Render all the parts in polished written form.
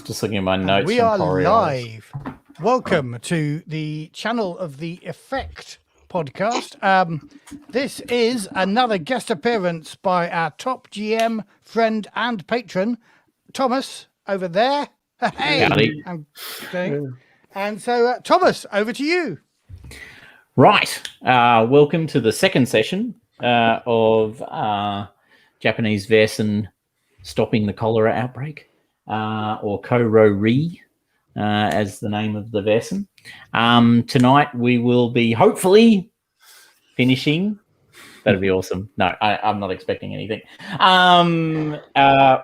Just looking at my notes. We from are Korori. live. Welcome to the channel of the Effect podcast. This is another guest appearance by our top GM, friend, and patron, Thomas, over there. Hey, and so Thomas, over to you. Right. Welcome to the second session of Japanese Vaesen stopping the cholera outbreak, or Korori, as the name of the Vaesen. Tonight we will be hopefully finishing. That'd be awesome. No, I'm not expecting anything. And I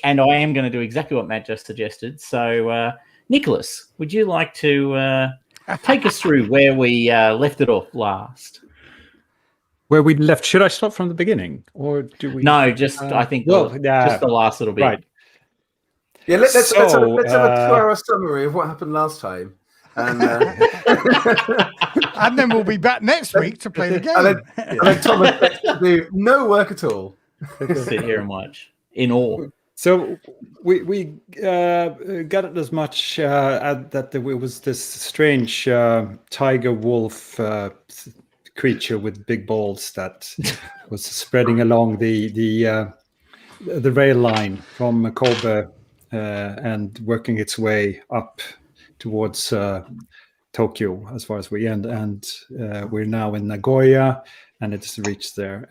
am going to do exactly what Matt just suggested. So, Nicholas, would you like to take us through where we left it off last? Where we left. Should I start from the beginning, or do we? No, just I think just the last little bit. Right. Yeah, let's have a 2-hour summary of what happened last time, and and then we'll be back next week to play the game. And then Thomas gets to do no work at all. Sit here and watch in awe. So we got it as much that there was this strange tiger wolf creature with big balls that was spreading along the rail line from Kobe and working its way up towards Tokyo as far as we end. And we're now in Nagoya, and it's reached there.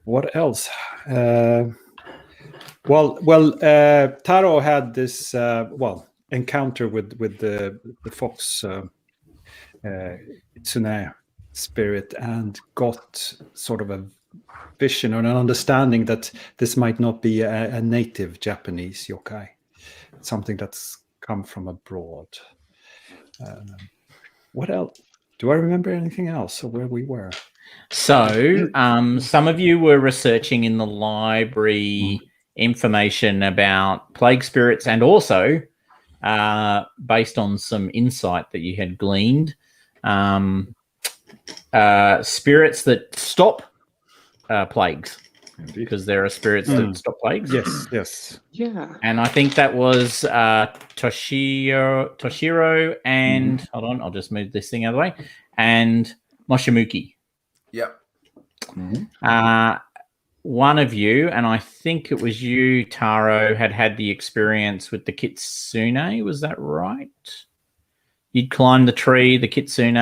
What else? Taro had this encounter with the fox Tsune spirit and got sort of a vision or an understanding that this might not be a native Japanese yokai, something that's come from abroad. What else? Do I remember anything else or where we were? So some of you were researching in the library information about plague spirits, and also based on some insight that you had gleaned, spirits that stop plagues, because there are spirits that stop plagues. Yes. Yeah. And I think that was Toshiro and hold on, I'll just move this thing out of the way, and Moshimuki. Yep. One of you, and I think it was you, Taro, had the experience with the kitsune. Was that right? You'd climbed the tree. The kitsune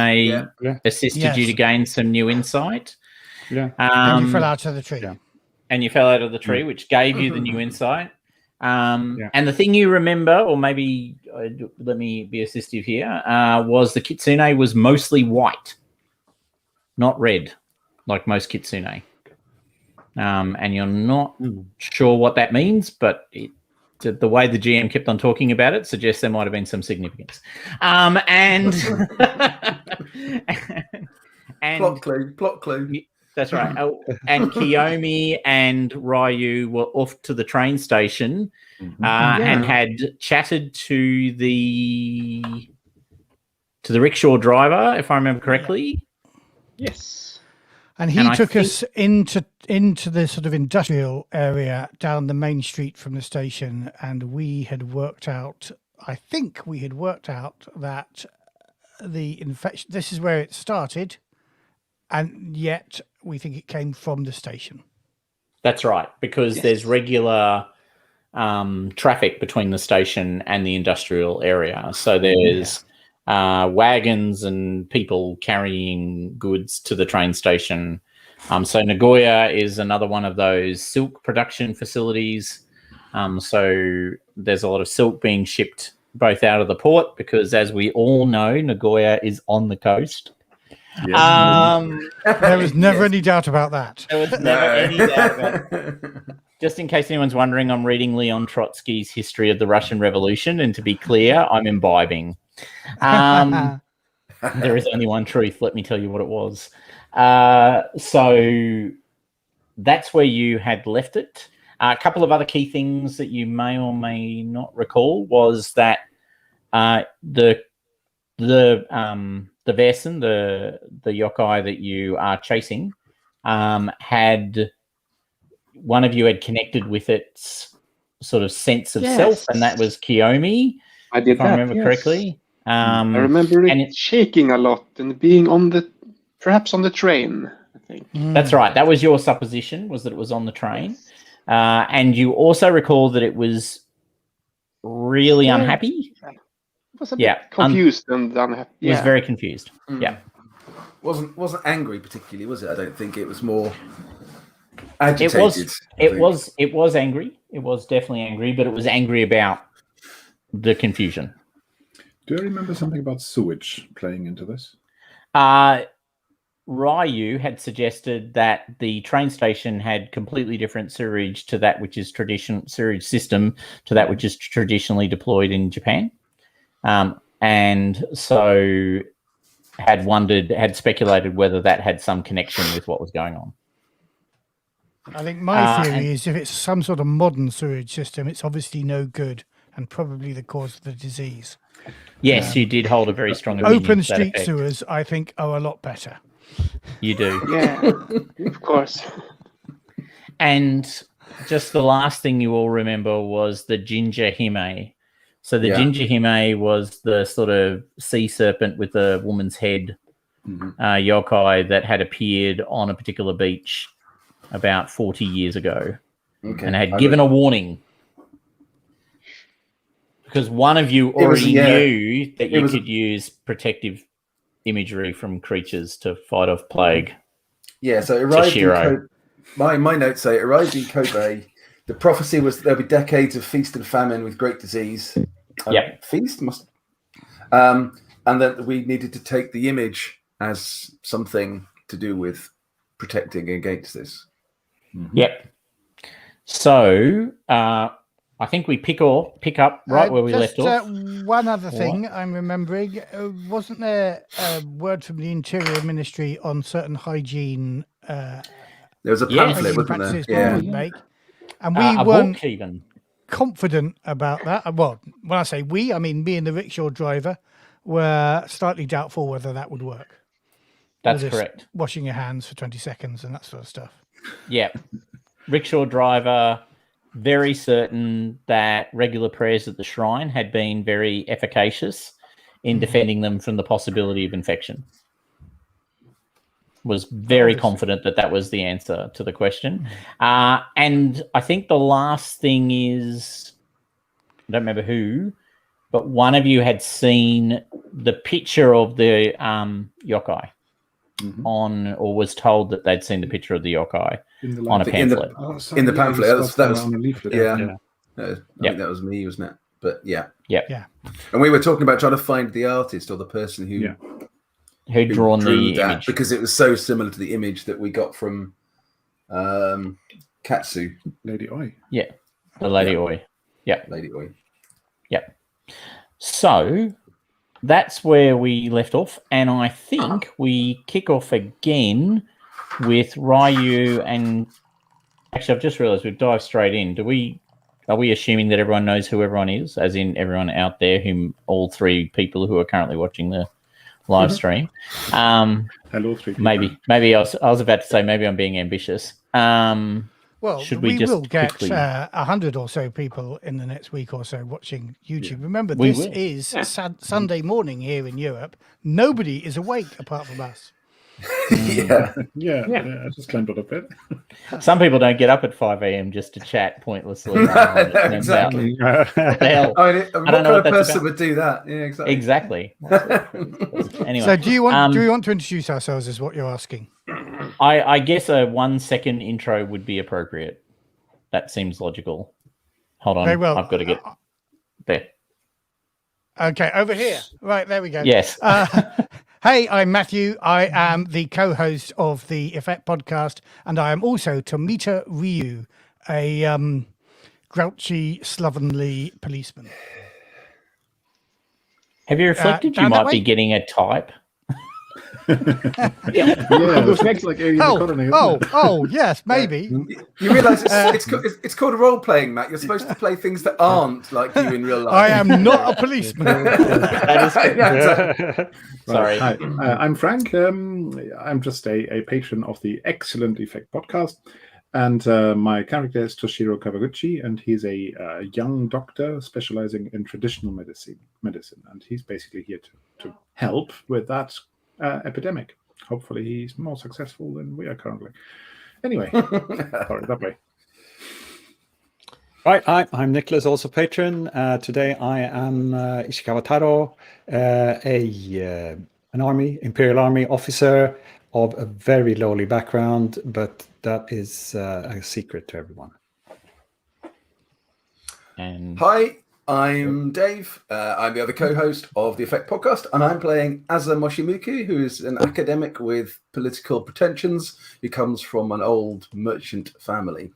assisted you to gain some new insight. Yeah. And you fell out of the tree. Yeah. And you fell out of the tree, which gave you the new insight. And the thing you remember, or maybe let me be assistive here, was the kitsune was mostly white, not red, like most kitsune. And you're not sure what that means, but the way the GM kept on talking about it suggests there might have been some significance. And plot clue. That's right. And Kiyomi and Ryu were off to the train station and had chatted to the rickshaw driver, if I remember correctly. Yes. And he took us into the sort of industrial area down the main street from the station, and we had worked out, I think we had worked out that the infection, this is where it started, and yet we think it came from the station. That's right, because there's regular traffic between the station and the industrial area. So there's wagons and people carrying goods to the train station. So Nagoya is another one of those silk production facilities. So there's a lot of silk being shipped both out of the port, because as we all know, Nagoya is on the coast. Yes. There was never any doubt about that. There was never any doubt about it. Just in case anyone's wondering, I'm reading Leon Trotsky's History of the Russian Revolution, and to be clear, I'm imbibing. There is only one truth. Let me tell you what it was. So that's where you had left it. A couple of other key things that you may or may not recall was that the Vaesen, the yokai that you are chasing, had one of you had connected with its sort of sense of self, and that was Kiyomi. I did if I remember correctly. I remember it shaking a lot and being perhaps on the train, I think. That's right. That was your supposition, was that it was on the train. Yes. And you also recall that it was really unhappy. It was a bit confused and unhappy. It was very confused. Yeah. Wasn't angry particularly, was it? I don't think it was more agitated. It was angry. It was definitely angry, but it was angry about the confusion. Do I remember something about sewage playing into this? Ryu had suggested that the train station had completely different sewage to that which is sewage system to that which is traditionally deployed in Japan, and so had speculated whether that had some connection with what was going on. I think my theory is if it's some sort of modern sewage system, it's obviously no good and probably the cause of the disease. Yes, you did hold a very strong opinion. Open street sewers, I think, are a lot better. You do. Yeah, of course. And just the last thing you all remember was the Ginger Hime. So the Ginger Hime was the sort of sea serpent with a woman's head yokai that had appeared on a particular beach about 40 years ago and had given a warning. Because one of you already knew that you could use protective imagery from creatures to fight off plague. Yeah, so it arrived in my notes say it arrived in Kobe. The prophecy was that there'll be decades of feast and famine with great disease. Feast must, and that we needed to take the image as something to do with protecting against this. Yep. So I think we pick up right where we left off. One other thing I'm remembering, wasn't there a word from the Interior Ministry on certain hygiene? There was a pamphlet, wasn't there? Make, and we weren't even confident about that. Well, when I say we, I mean me and the rickshaw driver were slightly doubtful whether that would work. That's correct. Washing your hands for 20 seconds and that sort of stuff. Yeah. Rickshaw driver, very certain that regular prayers at the shrine had been very efficacious in defending them from the possibility of infection. Was very confident that that was the answer to the question. And I think the last thing is, I don't remember who, but one of you had seen the picture of the yokai on, or was told that they'd seen the picture of the yokai on a pamphlet. In the pamphlet, that was on a leaflet. I think that was me, wasn't it? But yeah. And we were talking about trying to find the artist or the person who'd drawn drew the image, because it was so similar to the image that we got from Katsu. Lady Oi. Yeah, the Lady Oi. Yeah. Lady Oi. Yeah. So that's where we left off. And I think we kick off again with Ryu and... Actually, I've just realized we've dived straight in. Are we assuming that everyone knows who everyone is, as in everyone out there, whom all three people who are currently watching the live stream? Hello, three people. Maybe I was about to say maybe I'm being ambitious. Well, should we just will get quickly... 100 or so people in the next week or so watching YouTube. Remember, this is Sunday morning here in Europe. Nobody is awake apart from us. I just climbed out of bed. Some people don't get up at 5 a.m. just to chat pointlessly. Exactly. What the hell? What kind of person would do that? Yeah, exactly. Anyway, so do we want to introduce ourselves, is what you're asking? I guess a 1 second intro would be appropriate. That seems logical. Hold on. Very well. I've got to get there. Okay, over here. Right, there we go. Yes. Hey, I'm Matthew. I am the co-host of the Effect podcast, and I am also Tomita Ryu, a grouchy, slovenly policeman. Have you reflected you might be getting a type? Those legs like yes, maybe. You realise it's called a role playing, Matt. You're supposed to play things that aren't like you in real life. I am not a policeman. Sorry. Hi, I'm Frank. I'm just a patron of the excellent Effect podcast. And my character is Toshiro Kawaguchi, and he's a young doctor specializing in traditional medicine, and he's basically here to help with that epidemic. Hopefully, he's more successful than we are currently. Anyway, sorry, that way. Right, I'm Nicholas, also patron. Today I am Ishikawa Taro, an Imperial Army officer of a very lowly background, but that is a secret to everyone. And hi, I'm Dave. I'm the other co-host of the Effect podcast, and I'm playing Asa Moshimuki, who is an academic with political pretensions who comes from an old merchant family.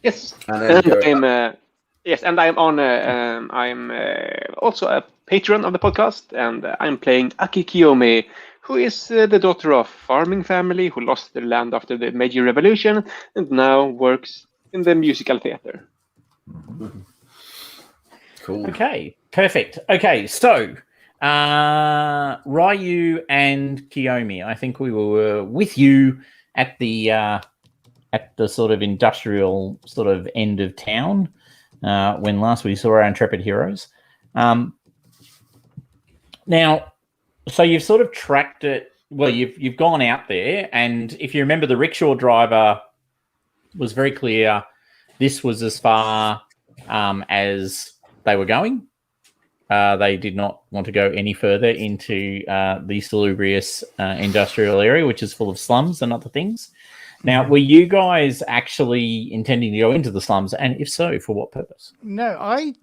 Yes, and I'm on. I'm also a patron of the podcast, and I'm playing Aki Kiyomi, who is the daughter of farming family who lost their land after the Meiji Revolution and now works in the musical theater. Cool. Okay, perfect. Okay, so Ryu and Kiyomi, I think we were with you at the sort of industrial sort of end of town when last we saw our intrepid heroes. Now, so you've sort of tracked it. Well, you've gone out there, and if you remember, the rickshaw driver was very clear. This was as far as they were going. They did not want to go any further into the salubrious industrial area, which is full of slums and other things. Now, were you guys actually intending to go into the slums, and if so, for what purpose? No, I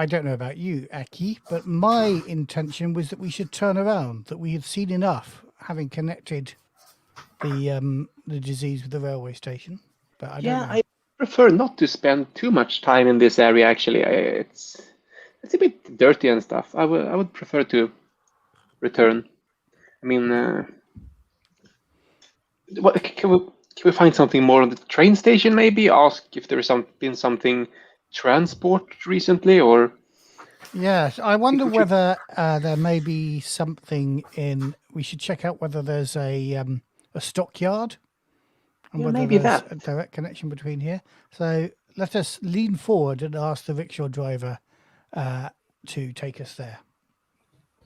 don't know about you, Aki, but my intention was that we should turn around, that we had seen enough, having connected the disease with the railway station. But I don't know. I prefer not to spend too much time in this area, actually. It's a bit dirty and stuff. I would prefer to return. I mean, can we find something more on the train station, maybe? Ask if there's been something transport recently, or... Yes, I wonder whether there may be something in... We should check out whether there's a stockyard, and whether maybe there's that. a direct connection between here. So let us lean forward and ask the rickshaw driver to take us there.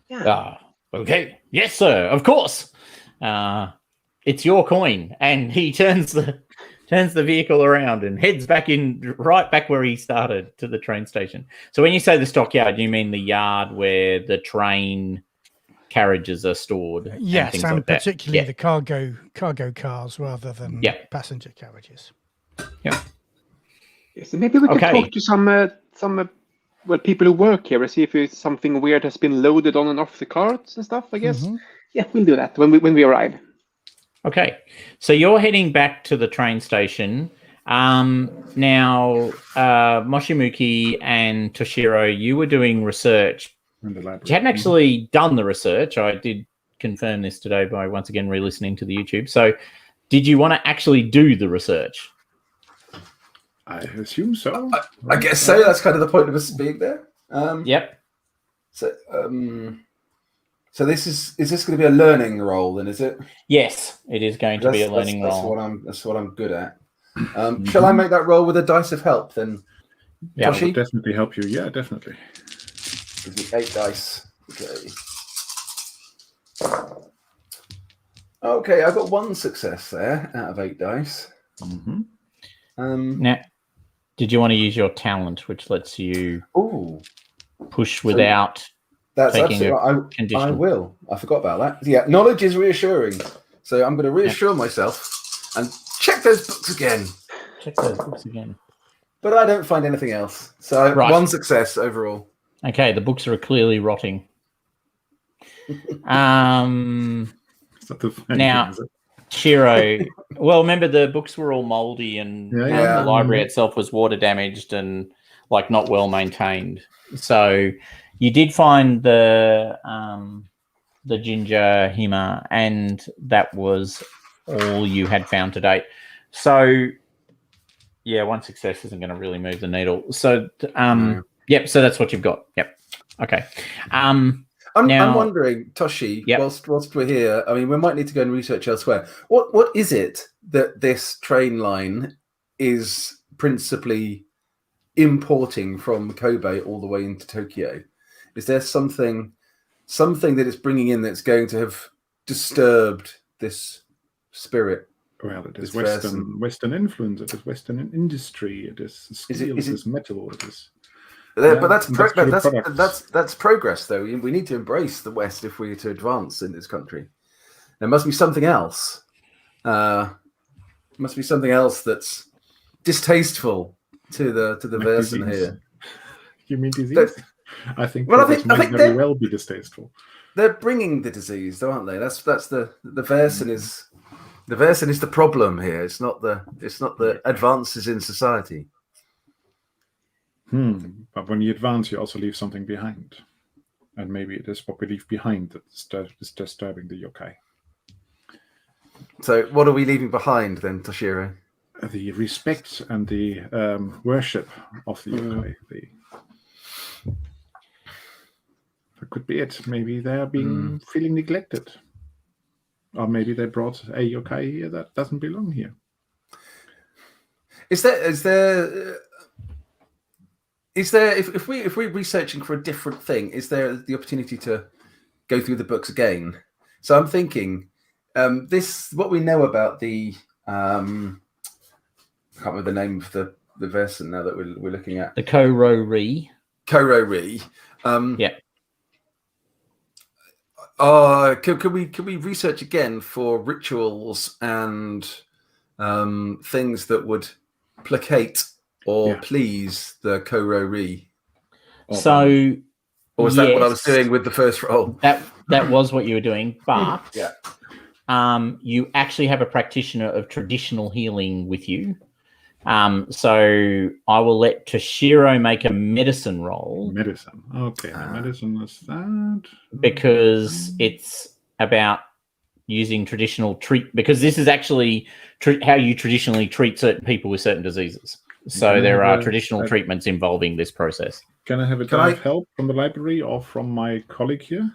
Yeah. Okay. Yes, sir. Of course. It's your coin, and he turns the vehicle around and heads right back where he started, to the train station. So when you say the stockyard, you mean the yard where the train carriages are stored? Yes, and like particularly the cargo cars rather than passenger carriages. Yeah. Yes, maybe we could talk to some people who work here and see if something weird has been loaded on and off the carts and stuff. I guess. Mm-hmm. Yeah, we'll do that when we arrive. Okay, so you're heading back to the train station. Now, Moshimuki and Toshiro, you were doing research. You hadn't actually done the research. I did confirm this today by once again re-listening to the YouTube. So did you want to actually do the research? I assume so. I guess so. That's kind of the point of us being there. Yep. So this is this going to be a learning role then, is it? Yes, it is going to be a learning role. That's what I'm good at. Shall I make that roll with a dice of help then? Yeah, that would definitely help you. Yeah, definitely. 8 dice. Okay, I got 1 success there out of 8 dice. Mm-hmm. Now, did you want to use your talent, which lets you push without... That's absolutely right. I will. I forgot about that. Yeah, knowledge is reassuring. So I'm going to reassure myself and check those books again. But I don't find anything else. So 1 success overall. Okay, the books are clearly rotting. Now, Shiro, well, remember the books were all moldy and the library itself was water damaged and not well maintained. So you did find the ginger hima, and that was all you had found to date. So, 1 success isn't going to really move the needle. So, so that's what you've got. Yep. Okay. I'm wondering, Toshi, Yep. whilst we're here, I mean, we might need to go and research elsewhere. What is it that this train line is principally importing from Kobe all the way into Tokyo? Is there something that it's bringing in that's going to have disturbed this spirit? Well, it is Western influence. It is Western industry. It is steel. It is metal. It is. But that's progress, though. We need to embrace the West if we are to advance in this country. There must be something else. Must be something else that's distasteful to the Vaesen here. You mean disease? I think. Well, I think very well be distasteful. They're bringing the disease, though, aren't they? That's the Vaesen is. The Vaesen is the problem here. It's not the advances in society. But when you advance, you also leave something behind, and maybe it is what we leave behind that is disturbing the yokai. So, what are we leaving behind then, Toshiro? The respect and the worship of the yokai. That could be it. Maybe they are being feeling neglected. Or maybe they brought a yokai here that doesn't belong here. Is there if we're researching for a different thing, is there the opportunity to go through the books again? So I'm thinking what we know about the I can't remember the name of the Vaesen now that we're looking at. The Korori. Korori. Yeah. Can we research again for rituals and things that would placate or please the Korori? So, or was that what I was doing with the first roll? That was what you were doing, but you actually have a practitioner of traditional healing with you. So I will let Toshiro make a medicine roll. Medicine. Okay. Medicine is that. Because it's about using traditional because this is actually how you traditionally treat certain people with certain diseases. So there are traditional treatments involving this process. Can I have a bit of help from the library or from my colleague here?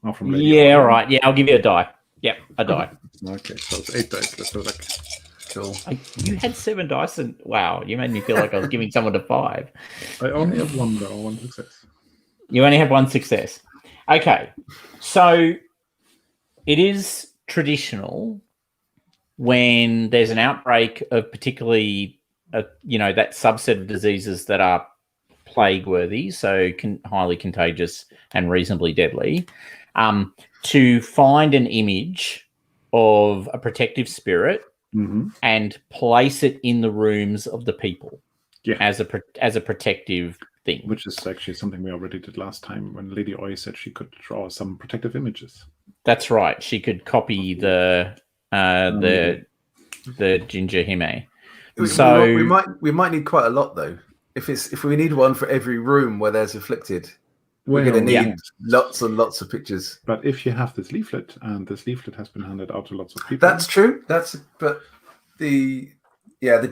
Or from Lady all right. Yeah, I'll give you a die. Yep, a die. Okay, so it's 8 dice. Let's do that. Cool. You had 7 dice, and wow, you made me feel like I was giving someone a 5. I only have one though, one success. You only have one success. Okay, so it is traditional when there's an outbreak of particularly, that subset of diseases that are plague-worthy, so highly contagious and reasonably deadly, to find an image of a protective spirit and place it in the rooms of the people as a protective thing. Which is actually something we already did last time when Lady Oi said she could draw some protective images. That's right. She could copy the ginger hime. So we might need quite a lot though. If we need one for every room where there's afflicted, we're going to need lots and lots of pictures. But if you have this leaflet, and this leaflet has been handed out to lots of people, that's true. But the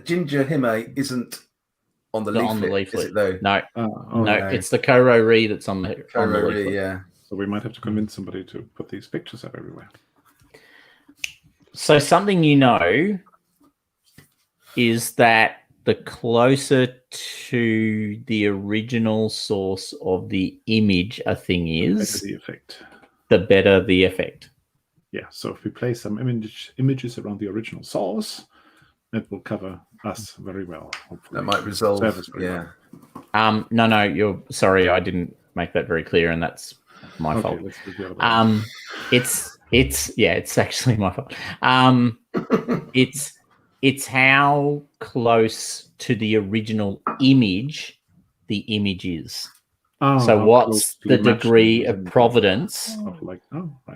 ginger hime isn't on the leaflet, is it though? No, no, it's the Korori that's on the leaflet. Yeah. So we might have to convince somebody to put these pictures up everywhere. So something is that the closer to the original source of the image a thing is, the better the effect. Yeah, so if we place some images around the original source, it will cover us very well. Hopefully. That might resolve. No, you're sorry, I didn't make that very clear, and that's my fault. It's actually my fault. It's how close to the original image the image is. So what's the degree of providence?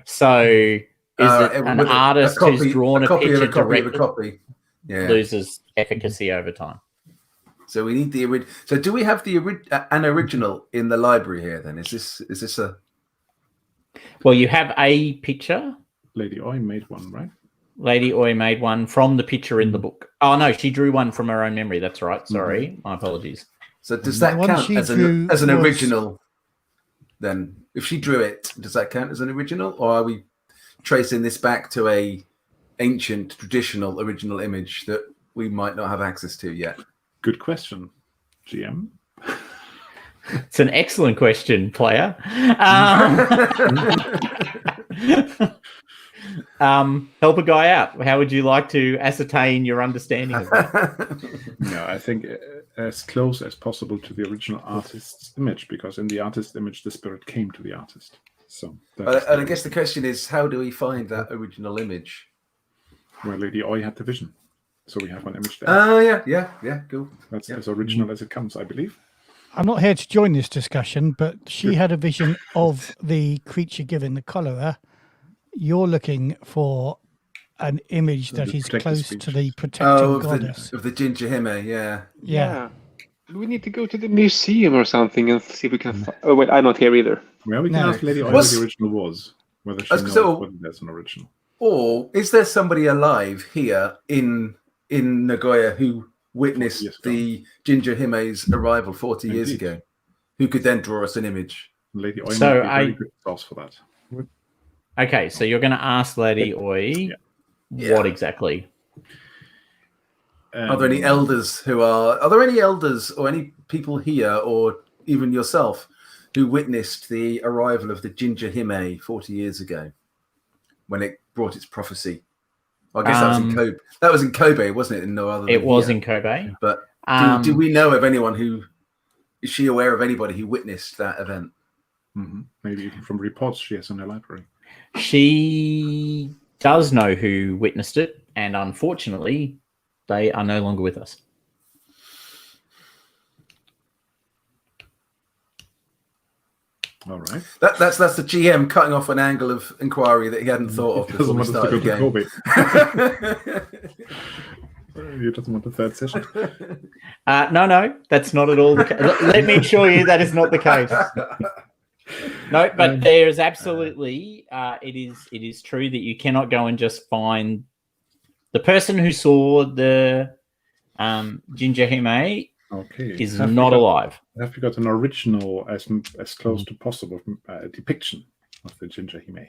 So is it an artist who's drawn a picture directly loses efficacy over time? So we need the original. So do we have an original in the library here? Then is this a? Well, you have a picture. Lady Oi made one, right? Lady Oi made one from the picture in the book. Oh no, she drew one from her own memory. That's right. Sorry, my apologies. So does that count as an original? Then, if she drew it, does that count as an original, or are we tracing this back to a ancient, traditional, original image that we might not have access to yet? Good question, GM. It's an excellent question, player. Help a guy out. How would you like to ascertain your understanding of that? No, I think as close as possible to the original artist's image, because in the artist's image, the spirit came to the artist. So, and I guess the question is, how do we find that original image? Well, Lady Oi had the vision, so we have an image there. Yeah, cool. That's as original as it comes, I believe. I'm not here to join this discussion, but she had a vision of the creature given the cholera. You're looking for an image that is close to the protecting goddess. Of the Ginger Hime, yeah. Yeah. We need to go to the museum or something and see if we can. Oh wait, I'm not here either. Well, we can ask Lady Oi what the original was, whether she knows whether there's an original. Or is there somebody alive here in Nagoya who witnessed the Ginger Hime's arrival 40 years ago, who could then draw us an image? Lady Oi might be a very good source for that. Okay, so you're going to ask Lady Oi what exactly? Are there any elders are there any elders or any people here, or even yourself, who witnessed the arrival of the Ginger Hime 40 years ago when it brought its prophecy? I guess that was in Kobe. That was in Kobe, wasn't it? In no other. It was in Kobe. But do we know of anyone who? Is she aware of anybody who witnessed that event? Mm-hmm. Maybe from reports she has in her library. She does know who witnessed it, and unfortunately, they are no longer with us. All right. That's the GM cutting off an angle of inquiry that he hadn't thought of before we started the game. He doesn't want the third session. No, that's not at all the case. Let me assure you that is not the case. No, but there is absolutely, it is true that you cannot go and just find the person who saw the Ginger Hime is not alive. Have we got an original as close to possible depiction of the Ginger Hime?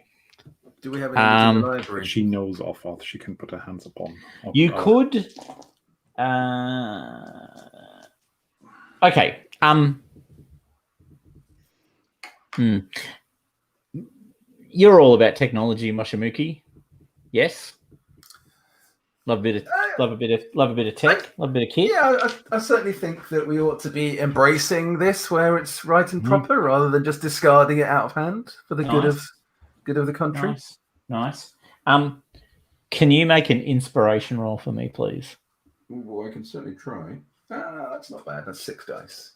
Do we have any in the library? She knows of, or she can put her hands upon. You could. Okay. You're all about technology, Moshimuki. Yes. Love a bit of tech, love a bit of kit. Yeah, I certainly think that we ought to be embracing this where it's right and proper, rather than just discarding it out of hand for the good of the country. Nice. Can you make an inspiration roll for me, please? Well, I can certainly try. That's not bad. That's 6 dice.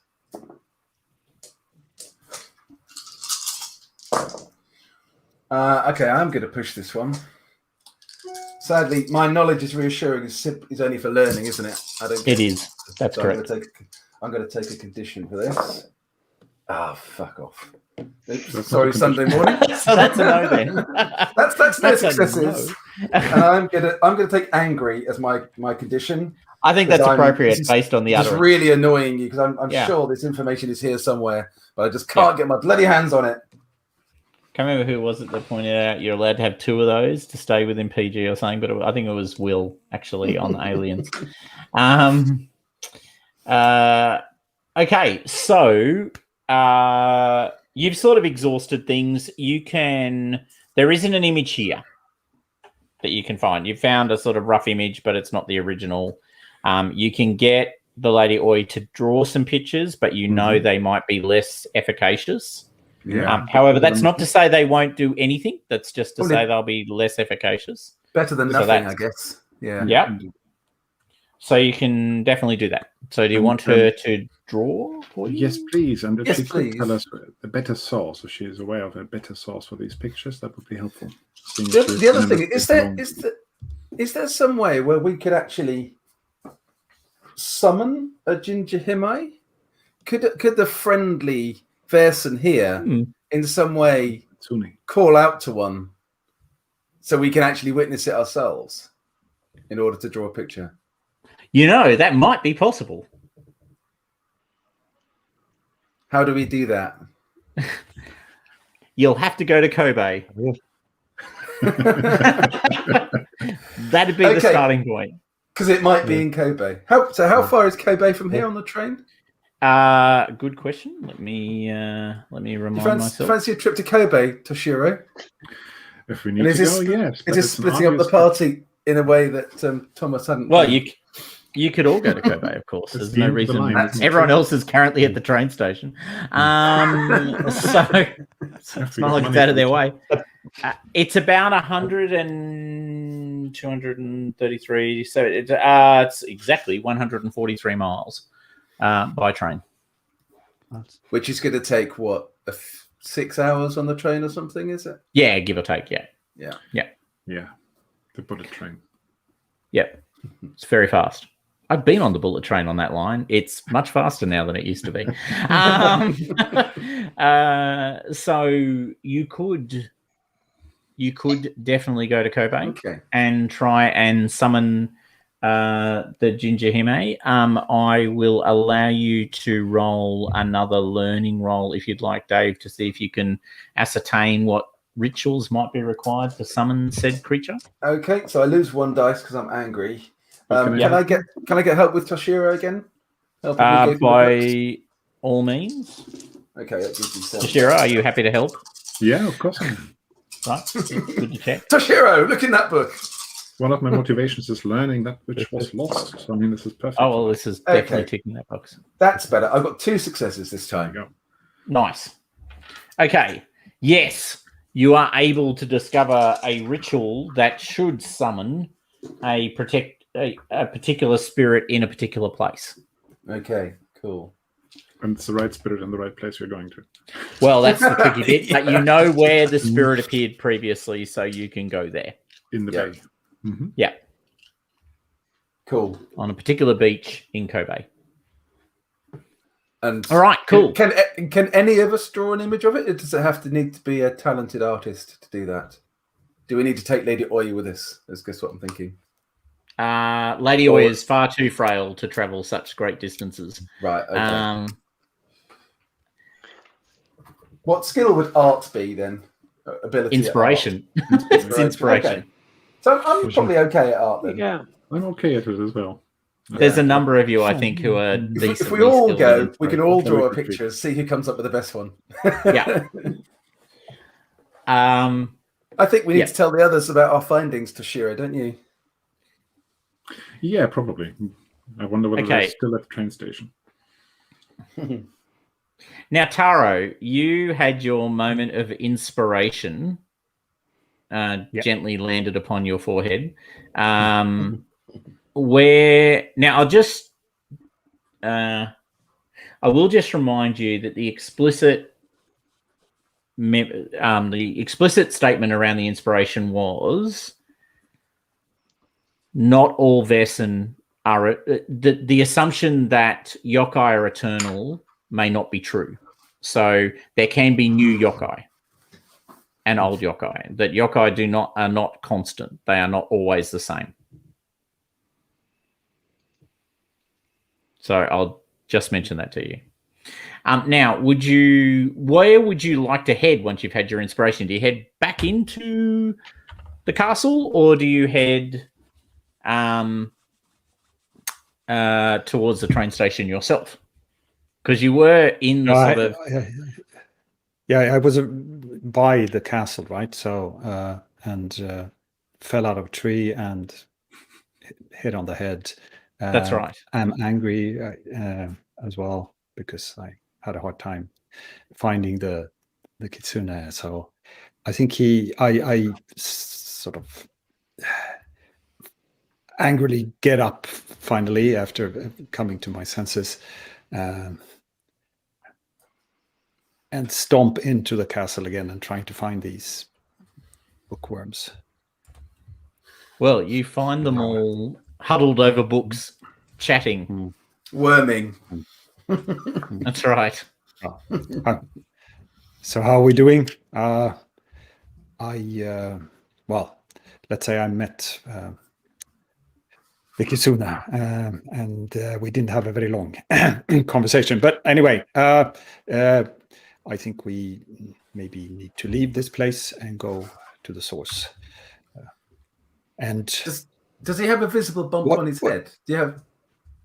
Okay, I'm going to push this one. Sadly, my knowledge is reassuring is only for learning, isn't it? It is. That's so correct. I'm going to take a condition for this. Fuck off. Oops, sorry, Sunday morning. So that's a no then. that's no successes. No. And I'm gonna take angry as my condition. I think that's appropriate based on the other. It's really annoying you because I'm sure this information is here somewhere, but I just can't get my bloody hands on it. Can't remember who was it that pointed out you're allowed to have 2 of those to stay within PG or something, but I think it was Will actually on the aliens. Okay, so you've sort of exhausted things. There isn't an image here that you can find. You've found a sort of rough image, but it's not the original. You can get the Lady Oi to draw some pictures, but you know they might be less efficacious. Yeah. However, that's not to say they won't do anything. That's just to say they'll be less efficacious. Better than nothing, I guess. Yeah. Yeah. So you can definitely do that. So do you want her to draw for you? Yes, please. And if she could tell us a better source, if she is aware of a better source for these pictures, that would be helpful. The other thing is there some way where we could actually summon a Ginger Hime? Could the friendly Vaesen here in some way call out to one so we can actually witness it ourselves in order to draw a picture? You know, that might be possible. How do we do that? You'll have to go to Kobe. That'd be the starting point. Because it might be in Kobe. How far is Kobe from here on the train? Good question. Let me remind myself. Fancy a trip to Kobe, Toshiro? If we need to go, yes. Is this splitting up the party in a way that Thomas hadn't? Well, you could all go to Kobe, of course. There's no reason. Everyone else is currently at the train station. So it's not like it's out of their way. It's about 233. So it's exactly 143 miles by train. Which is going to take, 6 hours on the train or something, is it? Yeah, give or take, yeah. Yeah, the bullet train. Yeah, it's very fast. I've been on the bullet train on that line. It's much faster now than it used to be. So you could definitely go to Kobe and try and summon the Ginger Hime. I will allow you to roll another learning roll if you'd like, Dave, to see if you can ascertain what rituals might be required to summon said creature. Okay, so I lose 1 dice because I'm angry. Can I get help with Toshiro again? By all means. Okay, that gives me 7. Toshiro, are you happy to help? Yeah, of course I am. Right, good to check. Toshiro, look in that book. One of my motivations is learning that which was lost. So, I mean, this is perfect. Oh, well, this is definitely ticking that box. That's better. I've got 2 successes this time. There you go. Nice. Okay. Yes, you are able to discover a ritual that should summon a particular spirit in a particular place. Okay, cool. And it's the right spirit in the right place you're going to. Well, that's the tricky bit. But you know where the spirit appeared previously, so you can go there. In the bay. Mm-hmm. Yeah. Cool. On a particular beach in Kobe. And all right, cool. Can any of us draw an image of it? Or does it need to be a talented artist to do that? Do we need to take Lady Oya with us? That's guess what I'm thinking. Lady Oya is far too frail to travel such great distances. Right. Okay. What skill would art be then? Ability. Inspiration. It's inspiration. Okay. So I'm probably okay at art then. Yeah, I'm okay at it as well. There's a number of you, I think, who are decently If we all go, we can all draw a Okay. picture, see who comes up with the best one. Yeah. I think we need to tell the others about our findings, Toshiro, don't you? Yeah, probably. I wonder whether they're still at the train station. Now, Taro, you had your moment of inspiration gently landed upon your forehead. Where now I will just remind you that the explicit statement around the inspiration was not all Vaesen are the assumption that yokai are eternal may not be true. So there can be new yokai and old yokai. That yokai are not constant. They are not always the same. So I'll just mention that to you. Now, where would you like to head once you've had your inspiration? Do you head back into the castle, or do you head towards the train station yourself? Because you were in the sort of... I was by the castle, right? So, and fell out of a tree and hit on the head. That's right. I'm angry as well because I had a hard time finding the kitsune. So I think I sort of angrily get up finally after coming to my senses and stomp into the castle again and trying to find these bookworms. Well, you find them all huddled over books, chatting. Worming. That's right. So how are we doing? Well, let's say I met Vikisuna, and we didn't have a very long conversation. But anyway, I think we maybe need to leave this place and go to the source. And does he have a visible bump on his head? Are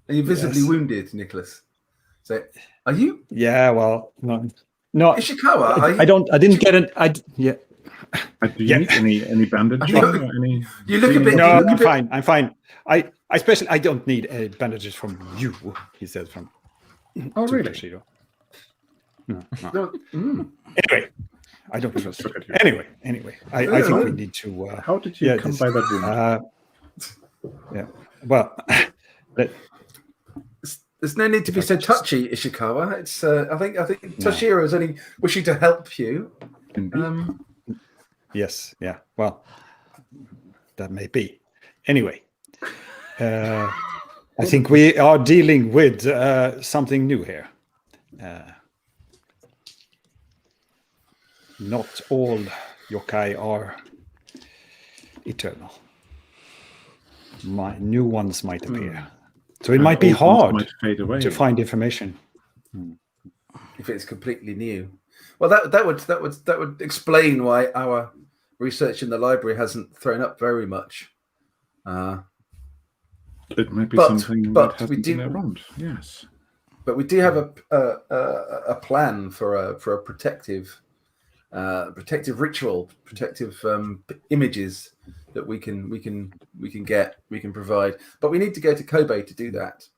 you visibly wounded, Nicholas? So, are you? Yeah, well, no. Ishikawa, I didn't get it. Do you need any bandage? You look a bit. No, I'm fine. I'm fine. I don't need bandages from you. He said from. Oh, really? No. Mm. Anyway, I don't trust you. Anyway, I think we need to. How did you come by that wound? Yeah. Well, there's no need to be so touchy, Ishikawa. It's. I think Toshiro is only wishing to help you. Yes. Yeah. Well, that may be. Anyway, I think we are dealing with something new here. Not all yokai are eternal. New ones might appear. So it might be hard to find information. If it's completely new. Well, that would explain why our research in the library hasn't thrown up very much. It might be something that hasn't been around. Yes, but we do have a plan for a protective ritual, protective images that we can provide. But we need to go to Kobe to do that.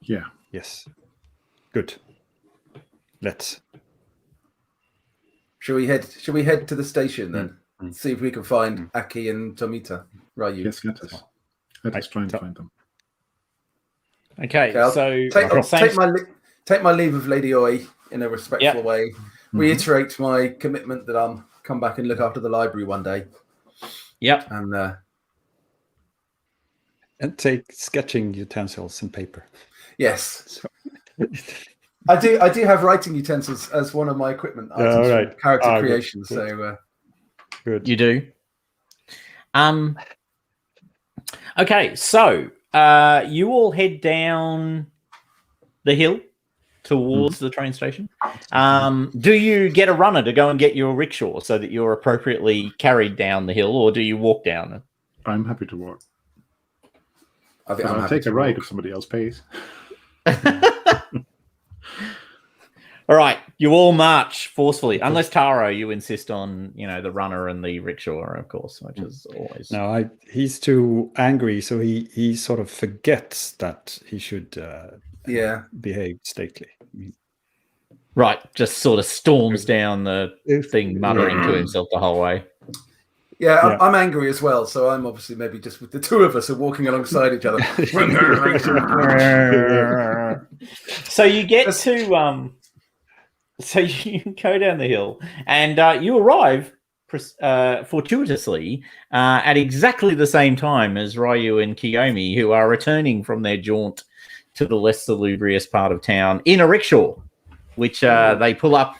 Yeah. Yes. Good. Let's. Shall we head to the station then? See if we can find Aki and Tomita. Ryu. Yes, let us try and find them. Okay, so take my leave of Lady Oi in a respectful way. Reiterate my commitment that I'll come back and look after the library one day. Yep. And take sketching utensils and paper. Yes. I do have writing utensils as one of my equipment items for character creation. Good. So good. You do. Okay, so you all head down the hill towards the train station. Do you get a runner to go and get your rickshaw so that you're appropriately carried down the hill, or do you walk down it? I'm happy to walk. I'll take a ride if somebody else pays. All right, you all march forcefully, unless Taro, you insist on, the runner and the rickshaw, of course, which is always. No, he's too angry, so he sort of forgets that he should behave stately. Right, just sort of storms down the thing, muttering to himself the whole way. Yeah, I'm angry as well, so I'm obviously maybe just with the two of us are walking alongside each other. So you get to, so you go down the hill, and you arrive fortuitously at exactly the same time as Ryu and Kiyomi, who are returning from their jaunt to the less salubrious part of town in a rickshaw, which they pull up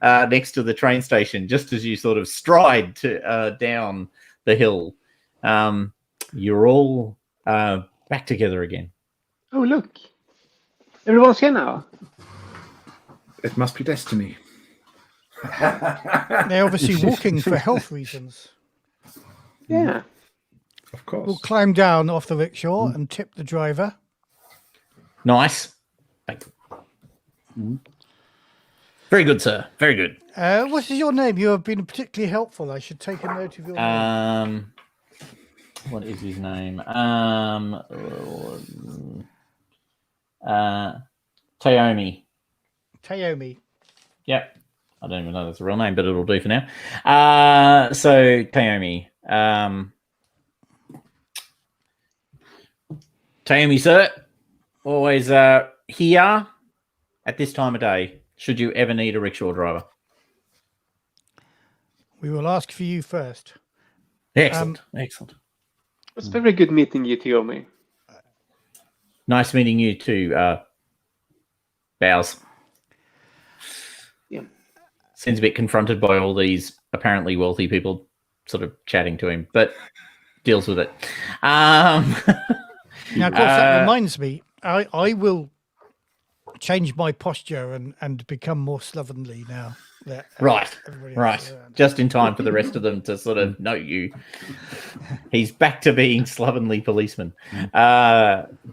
next to the train station just as you sort of stride down the hill. You're all back together again. Oh, look. Everyone's here now. It must be destiny. They're obviously walking for health reasons. Yeah. Of course. We'll climb down off the rickshaw and tip the driver. Nice. Thank you. Very good, sir. Very good. What is your name? You have been particularly helpful. I should take a note of your name. What is his name? Tayomi. Tayomi. Yep. I don't even know that's a real name, but it'll do for now. So Tayomi. Tayomi, sir. Always here at this time of day, should you ever need a rickshaw driver. We will ask for you first. Excellent. Excellent. It's very good meeting you, Tayomi. Nice meeting you too, Bows. Yeah. Seems a bit confronted by all these apparently wealthy people. sort of chatting to him, but deals with it. Now, of course, that reminds me, I will change my posture and become more slovenly now. That, right. Just in time for the rest of them to sort of note you. He's back to being slovenly policeman.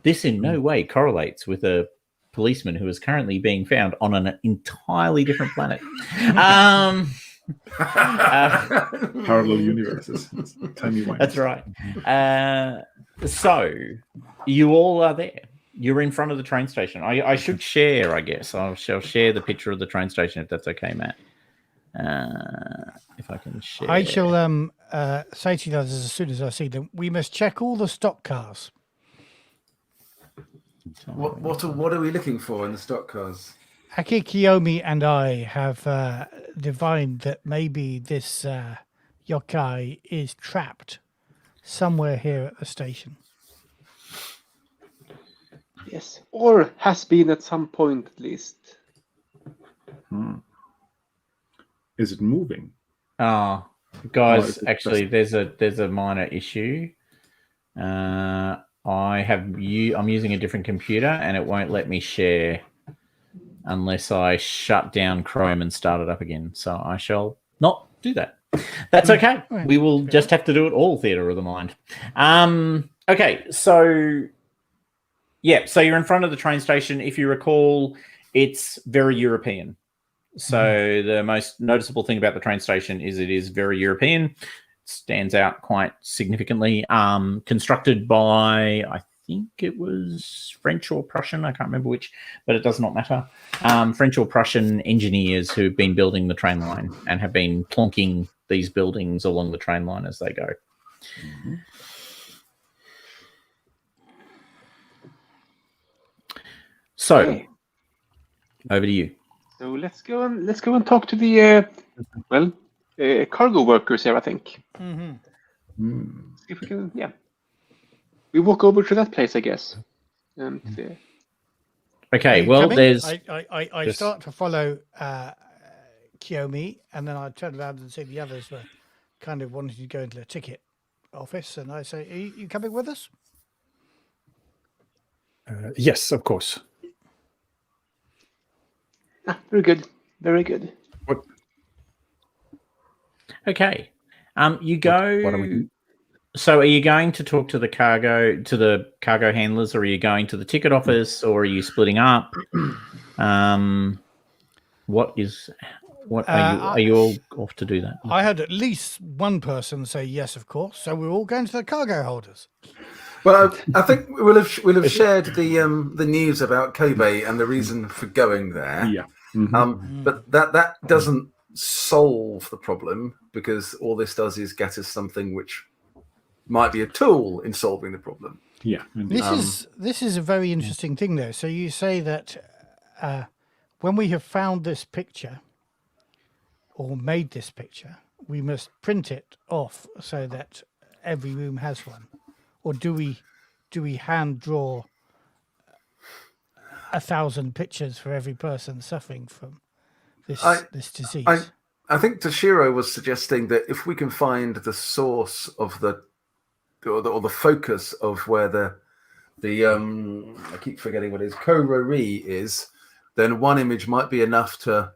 This in no way correlates with a policeman who is currently being found on an entirely different planet. Parallel universes. That's right. So you all are there. You're in front of the train station. I should share, I guess. I shall share the picture of the train station if that's okay, Matt. If I can share. I shall say to the others as soon as I see them, we must check all the stock cars. What are we looking for in the stock cars? Aki Kiyomi and I have divined that maybe this yokai is trapped somewhere here at the station. Yes, or has been at some point at least. Is it moving? Guys, actually, there's a minor issue. I'm using a different computer, and it won't let me share unless I shut down Chrome and start it up again. So I shall not do that. That's okay. We will just have to do it all theatre of the mind. Okay, so yeah, so you're in front of the train station. If you recall, it's very European. So the most noticeable thing about the train station is it is very European. It stands out quite significantly. Constructed by, I think it was French or Prussian. I can't remember which, but it does not matter. French or Prussian engineers who've been building the train line and have been plonking these buildings along the train line as they go. Mm-hmm. So, over to you. So let's go and talk to the cargo workers here. I think. See if we can. Yeah, we walk over to that place, I guess. Okay. Well, there's. I start to follow Kiyomi, and then I turn around and see the others were kind of wanting to go into the ticket office, and I say, "Are you coming with us?" Yes, of course. Very good. Very good. What? Okay. You go. What are we doing? So, are you going to talk to the cargo handlers, or are you going to the ticket office, or are you splitting up? Are you all off to do that? I had at least one person say yes, of course. So we're all going to the cargo holders. Well, I think we'll have shared the news about Kobe and the reason for going there. Yeah. But that doesn't solve the problem, because all this does is get us something which might be a tool in solving the problem. Yeah. This is a very interesting thing, though. So you say that when we have found this picture or made this picture, we must print it off so that every room has one. Or do we hand draw 1,000 pictures for every person suffering from this disease? I think Toshiro was suggesting that if we can find the source of the focus of where the I keep forgetting what it is, Korori is, then one image might be enough to,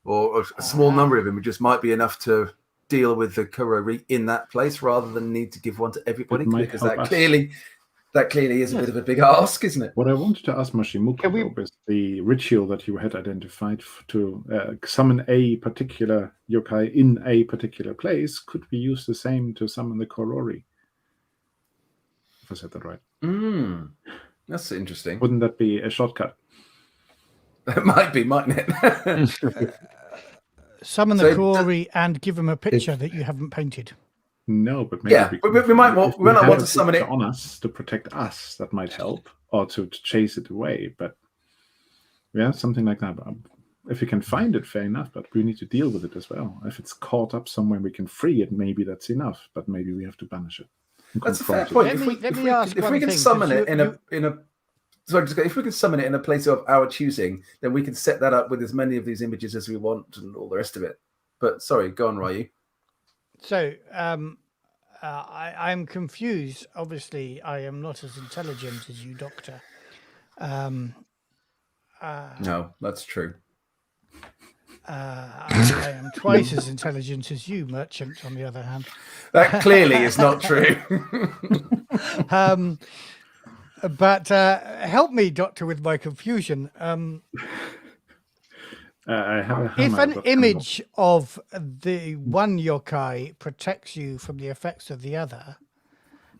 or a small number of images might be enough to deal with the Korori in that place, rather than need to give one to everybody, because that clearly is a bit of a big ask, isn't it? What I wanted to ask Mashimuko is the ritual that you had identified to summon a particular yokai in a particular place. Could we use the same to summon the Korori? If I said that right. That's interesting. Wouldn't that be a shortcut? It might be, mightn't it? Summon the Korori and give them a picture that you haven't painted. No, but maybe we might not want to summon it on us to protect us. That might help, or to chase it away. But yeah, something like that. If we can find it, fair enough. But we need to deal with it as well. If it's caught up somewhere, we can free it. Maybe that's enough. But maybe we have to banish it. That's a fair point. If we can summon it if we can summon it in a place of our choosing, then we can set that up with as many of these images as we want and all the rest of it. But sorry, go on, Ryu. So I'm confused. Obviously, I am not as intelligent as you, Doctor. No, that's true. I am twice as intelligent as you, Merchant, on the other hand. That clearly is not true. But help me, Doctor, with my confusion. I have a hammer, If an but image of the one yokai protects you from the effects of the other,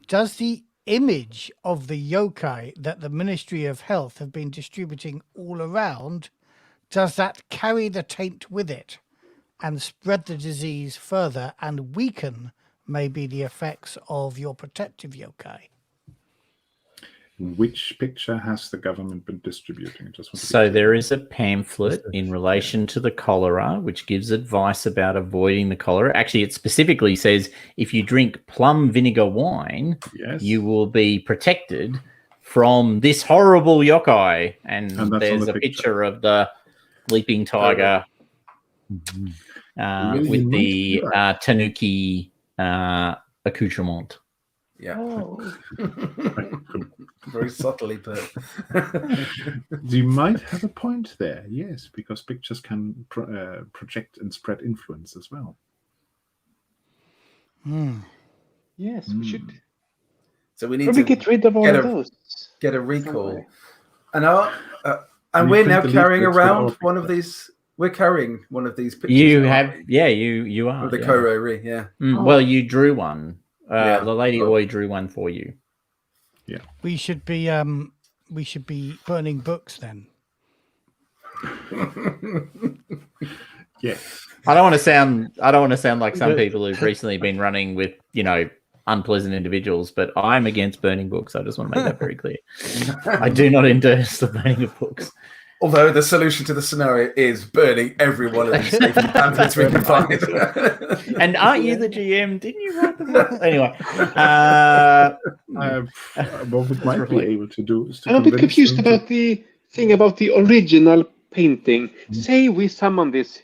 does the image of the yokai that the Ministry of Health have been distributing all around, does that carry the taint with it and spread the disease further and weaken maybe the effects of your protective yokai? which picture has the government been distributing? So there is a pamphlet in relation to the cholera, which gives advice about avoiding the cholera. Actually, it specifically says if you drink plum vinegar wine, you will be protected from this horrible yokai. And there's a picture of the leaping tiger with the tanuki accoutrement. Yeah. Very subtly put. You might have a point there, yes, because pictures can project and spread influence as well. Yes, we should. So we need to get rid of all of those. Get a recall. And we're now carrying around one of these. We're carrying one of these pictures. You have, you are. With the Korori, yeah. Well, you drew one. The lady Oi drew one for you. Yeah. We should be burning books then. Yeah. I don't want to sound like some people who've recently been running with, unpleasant individuals, but I'm against burning books. I just want to make that very clear. I do not endorse the burning of books. Although the solution to the scenario is burning every one of these pamphlets we can find. And aren't you the GM? Didn't you write the book? Anyway. What we might be able to do is to I'm a bit confused about the thing about the original painting. Say we summon this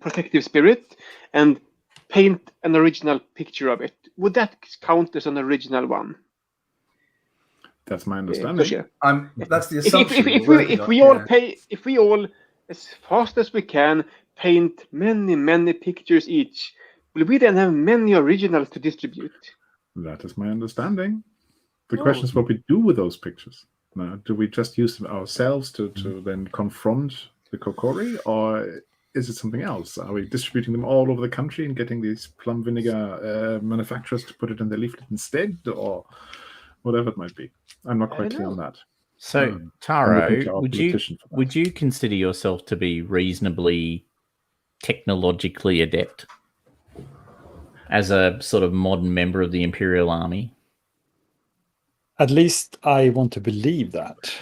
protective spirit and paint an original picture of it. Would that count as an original one? That's my understanding. That's the assumption. If we all, as fast as we can, paint many pictures each, will we then have many originals to distribute? That is my understanding. The question is what we do with those pictures. Now, do we just use them ourselves to then confront the Korori, or is it something else? Are we distributing them all over the country and getting these plum vinegar manufacturers to put it in their leaflet instead, or whatever it might be? I'm not quite clear on that. So, Taro, would you consider yourself to be reasonably technologically adept as a sort of modern member of the Imperial Army? At least I want to believe that.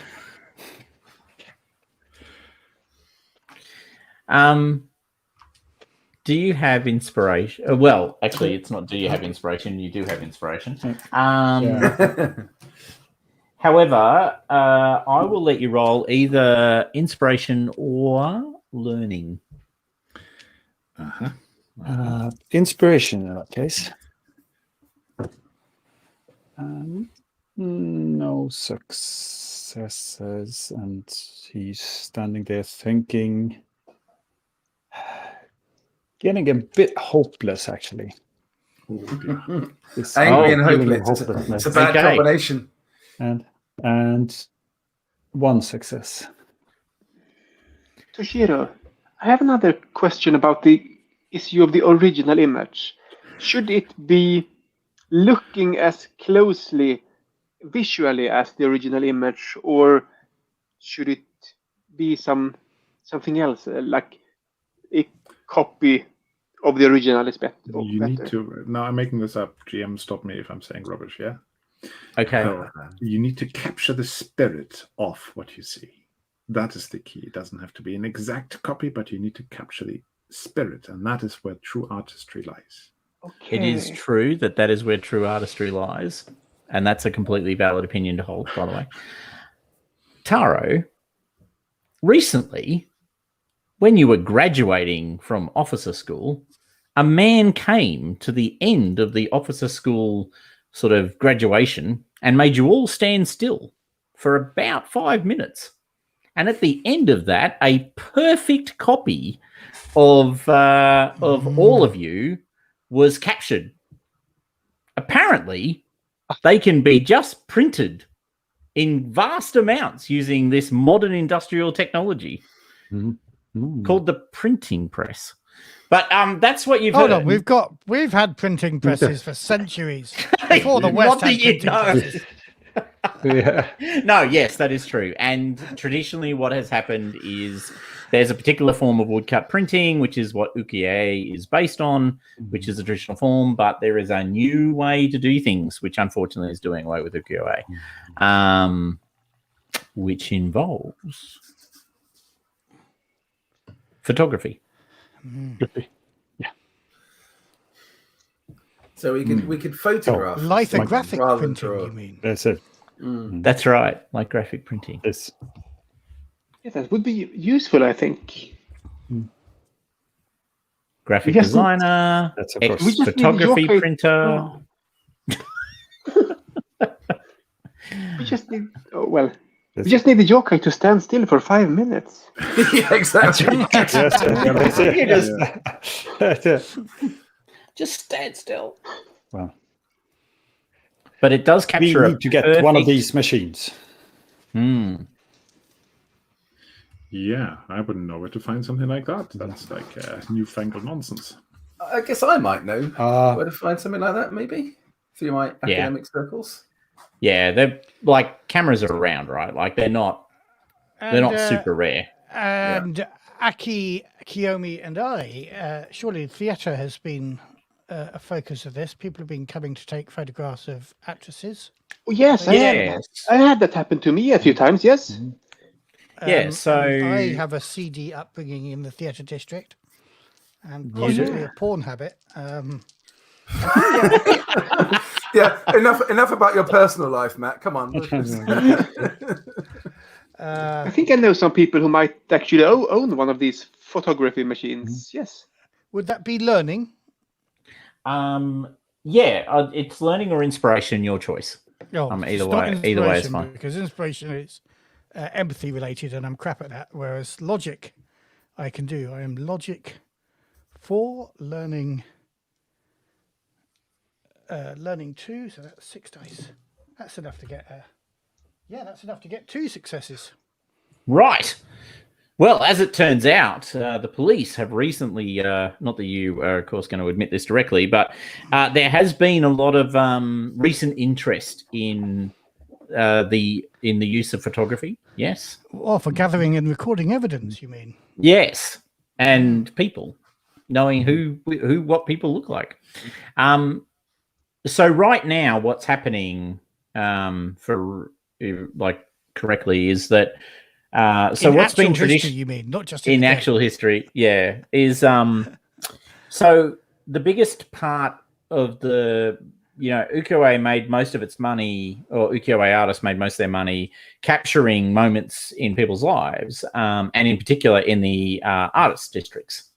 Do you have inspiration? Well, actually, it's not do you have inspiration. You do have inspiration. However, I will let you roll either inspiration or learning. Inspiration in that case. No successes, and he's standing there thinking, getting a bit hopeless, actually. Angry and hopeless. It's a bad combination. And one success. Toshiro, I have another question about the issue of the original image. Should it be looking as closely visually as the original image, or should it be something else, like a copy of the original is better? Need to. Now I'm making this up. GM, stop me if I'm saying rubbish. Yeah. Okay. So you need to capture the spirit of what you see. That is the key. It doesn't have to be an exact copy, but you need to capture the spirit, and that is where true artistry lies. Okay. It is true that is where true artistry lies, and that's a completely valid opinion to hold, by the way. Taro, recently, when you were graduating from officer school, a man came to the end of the officer school sort of graduation and made you all stand still for about 5 minutes. And at the end of that, a perfect copy of all of you was captured. Apparently, they can be just printed in vast amounts using this modern industrial technology called the printing press. But that's what you've heard. Hold on, we've had printing presses for centuries before the West had printing presses. Yeah. No, yes, that is true. And traditionally what has happened is there's a particular form of woodcut printing, which is what ukiyo-e is based on, which is a traditional form, but there is a new way to do things, which unfortunately is doing away with ukiyo-e, which involves photography. Yeah. So we could photograph. Lithographic rather than printing, draw. you mean? That's it. That's right, like graphic printing. Yes. Yeah, that would be useful, I think. Graphic Yes, designer, That's of course. photography printer. We just need, we just need the yokai to stand still for 5 minutes. Yeah, exactly. Just stand still. Well, but it does we capture need to get one of these machines. Yeah, I wouldn't know where to find something like that. That's like newfangled nonsense. I guess I might know where to find something like that, maybe through my academic circles. Yeah, they're like cameras are around, right? Like they're not super rare. And Aki, Kiyomi, and I, surely theatre has been a focus of this. People have been coming to take photographs of actresses. Oh, yes, I had that happen to me a few times, yes. So I have a CD upbringing in the theatre district and possibly a porn habit. Yeah, enough about your personal life, Matt. Come on. I think I know some people who might actually own one of these photography machines. Yes. Would that be learning? It's learning or inspiration, your choice. Either way is fine. Because inspiration is empathy related, and I'm crap at that. Whereas logic, I can do. I am logic for learning. Learning 2, so that's 6 dice. That's enough to get. That's enough to get 2 successes. Right. Well, as it turns out, the police have recently, not that you are, of course, going to admit this directly, but there has been a lot of recent interest in the use of photography. Yes. Well, for gathering and recording evidence, you mean? Yes, and people knowing what people look like. So right now, what's happening correctly is that. So in what's been tradition, you mean, not just in actual history? Yeah, is so the biggest part of the ukiyo-e made most of its money, or ukiyo-e artists made most of their money capturing moments in people's lives, and in particular in the artist districts.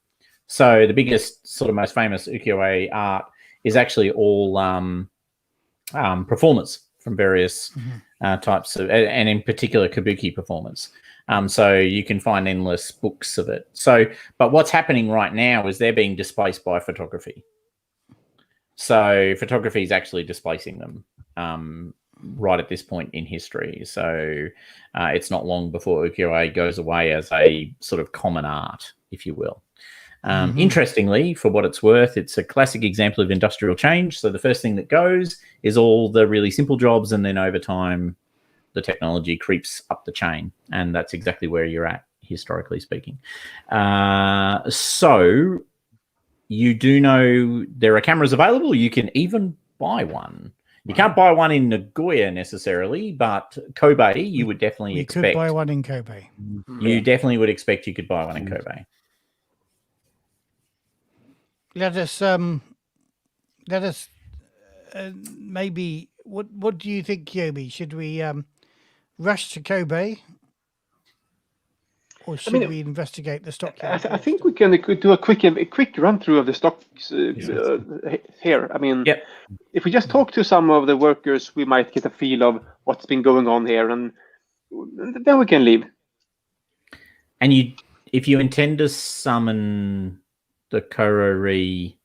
So the biggest, sort of most famous ukiyo-e art is actually all performers from various types of, and in particular kabuki performance. So you can find endless books of it. So, but what's happening right now is they're being displaced by photography. So photography is actually displacing them right at this point in history. So it's not long before ukiyo-e goes away as a sort of common art, if you will. Interestingly, for what it's worth, it's a classic example of industrial change. So the first thing that goes is all the really simple jobs, and then over time, the technology creeps up the chain, and that's exactly where you're at, historically speaking. So you do know there are cameras available. You can even buy one. You can't buy one in Nagoya necessarily, but Kobe, you would definitely expect. You could buy one in Kobe. You definitely would expect you could buy one in Kobe. Let us maybe. What do you think, Yobi? Should we rush to Kobe, or should we investigate the stockyard? I think we could do a quick run through of the stocks here. I mean, if we just talk to some of the workers, we might get a feel of what's been going on here, and then we can leave. And if you intend to summon the Korori,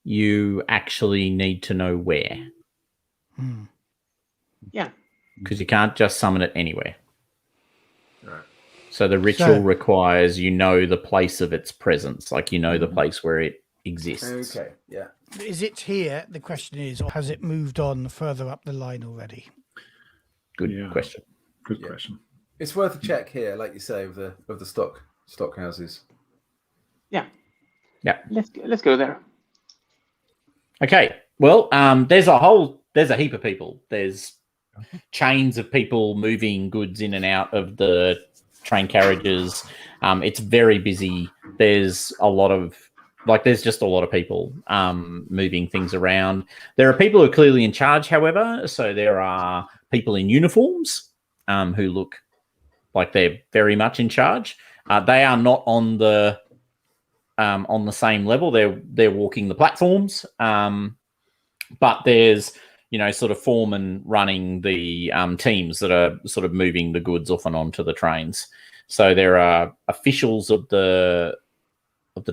you actually need to know where. Yeah. Because you can't just summon it anywhere. Right. So the ritual requires you know the place of its presence, like you know the place where it exists. Okay, yeah. Is it here, the question is, or has it moved on further up the line already? Good question. Good question. It's worth a check here, like you say, of the stock houses. Yeah. Yeah. Let's go there. Okay. Well, there's a heap of people. There's chains of people moving goods in and out of the train carriages. It's very busy. There's a lot of there's just a lot of people moving things around. There are people who are clearly in charge, however. So there are people in uniforms who look like they're very much in charge. They are not on the same level. They're walking the platforms. But there's, sort of foremen running the teams that are sort of moving the goods off and onto the trains. So there are officials of the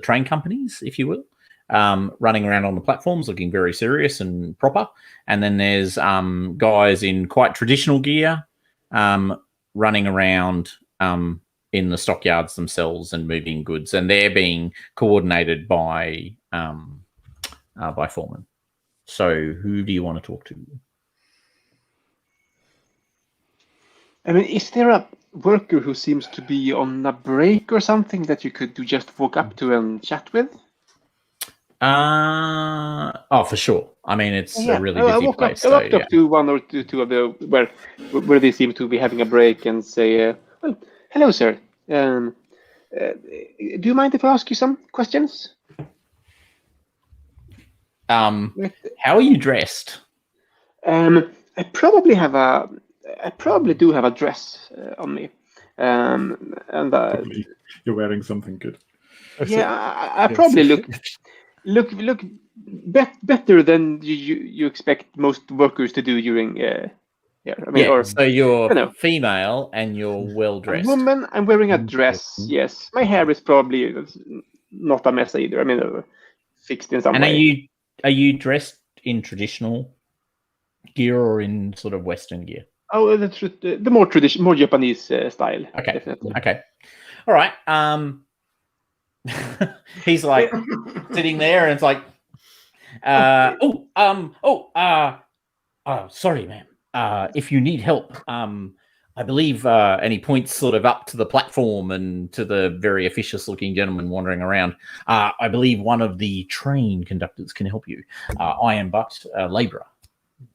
train companies, if you will, running around on the platforms looking very serious and proper. And then there's guys in quite traditional gear running around in the stockyards themselves and moving goods. And they're being coordinated by foremen. So who do you want to talk to? I mean, is there a worker who seems to be on a break or something that you could just walk up to and chat with? For sure. I mean, it's a really busy place. I walked up to one or two of the where they seem to be having a break and say, "Well, hello, sir. Do you mind if I ask you some questions?" How are you dressed? I probably do have a dress on me, and you're wearing something good. Yeah, I probably look better than you expect most workers to do during. So you're female and you're well dressed. A woman, I'm wearing a dress. Yes, my hair is probably not a mess either. I mean, fixed in some way. And are you dressed in traditional gear or in sort of Western gear? Oh, the more traditional, more Japanese style. Okay. Definitely. Okay. All right. He's like sitting there, and it's like, sorry, ma'am. If you need help, I believe, and he points sort of up to the platform and to the very officious-looking gentleman wandering around. I believe one of the train conductors can help you. I am but a labourer.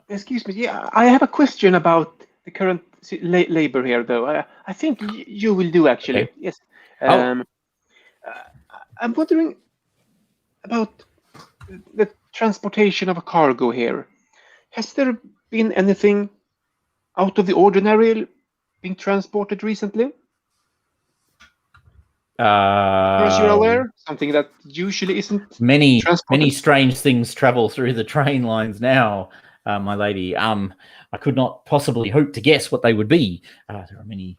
Excuse me. Yeah, I have a question about the current labour here, though. I think you will do, actually. Okay. Yes. I'm wondering about the transportation of a cargo here. Has there been anything out of the ordinary being transported recently? As you're aware, something that usually isn't. Many strange things travel through the train lines now, my lady. I could not possibly hope to guess what they would be. There are many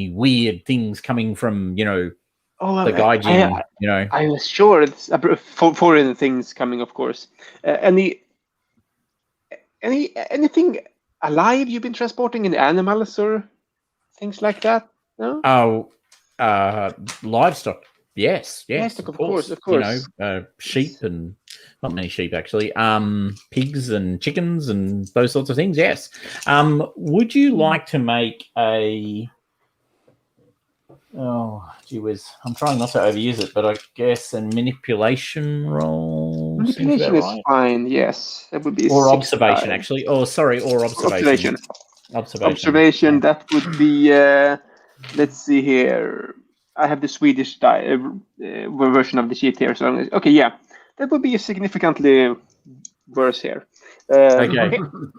weird things coming from, the gaijin. I was sure it's foreign things coming, of course. Anything alive you've been transporting, in animals or things like that? No. Livestock. Yes. Livestock, of course. Sheep, and not many sheep actually. Pigs and chickens and those sorts of things. Yes. Would you like to make a? Oh, gee whiz. I'm trying not to overuse it, but I guess a manipulation roll. Manipulation is fine. Yes, that would be. Or observation, actually. Oh, sorry. Or observation. Observation. That would be. Let's see here. I have the Swedish version of the sheet here. So that would be significantly worse here. Okay. I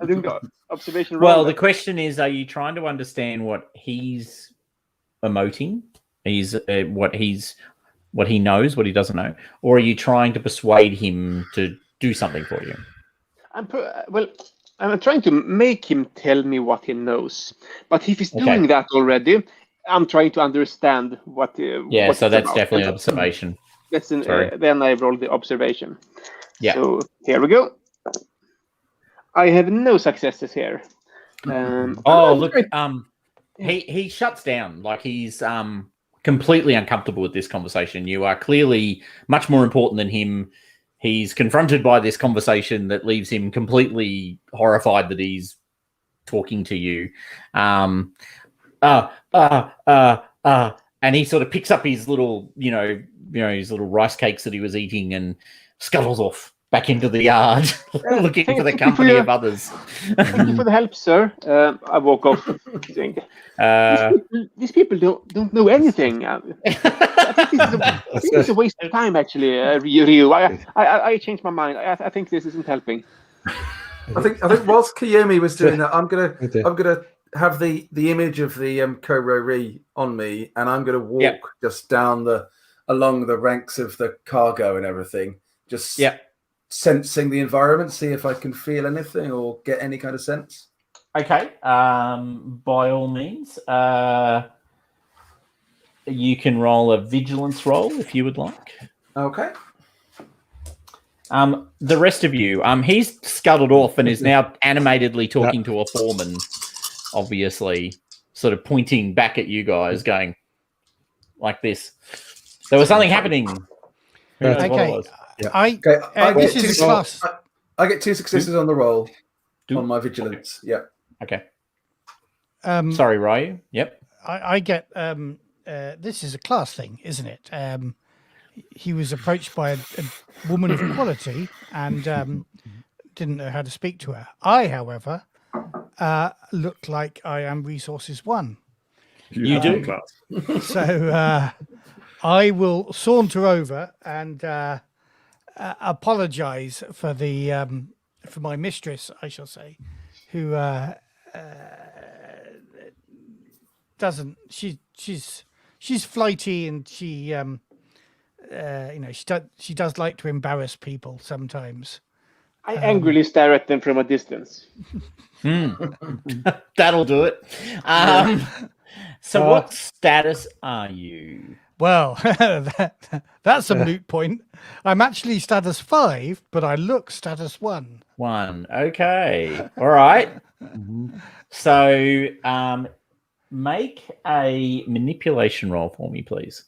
think the observation. Well, the question is: are you trying to understand what he's emoting, He's what he knows, what he doesn't know, or are you trying to persuade him to do something for you? I'm trying to make him tell me what he knows, but if he's doing that already, I'm trying to understand what. What so that's about. definitely observation. Then I roll the observation. Yeah. So here we go. I have no successes here. Look, he shuts down, like he's completely uncomfortable with this conversation. You are clearly much more important than him. He's confronted by this conversation that leaves him completely horrified that he's talking to you. And he sort of picks up his little, his little rice cakes that he was eating and scuttles off back into the yard, looking for the company of others. Thank you for the help, sir. I walk off. These people don't know anything. I think it's a waste of time, actually, Ryu. I changed my mind. I think this isn't helping. I think whilst Kiyomi was doing that, I'm gonna have the image of the Korori on me, and I'm gonna walk just down along the ranks of the cargo and everything, just sensing the environment, see if I can feel anything or get any kind of sense. Okay, by all means, you can roll a vigilance roll if you would like. Okay. The rest of you, he's scuttled off and is now animatedly talking to a foreman, obviously, sort of pointing back at you guys, going like this. There was something happening. Who knows what it was? I get 2 successes on the roll on my vigilance. Yeah. Okay. Sorry, Ryu. Yep. I get this is a class thing, isn't it? He was approached by a woman of quality and didn't know how to speak to her. I, however, look like I am resources 1. You do. So I will saunter over and apologize for for my mistress, I shall say, who doesn't. She's flighty and she she does like to embarrass people sometimes. I angrily stare at them from a distance. That'll do it. So what status are you? Well, that's a moot point. I'm actually status 5, but I look status 1. 1. Okay. All right. So make a manipulation roll for me, please.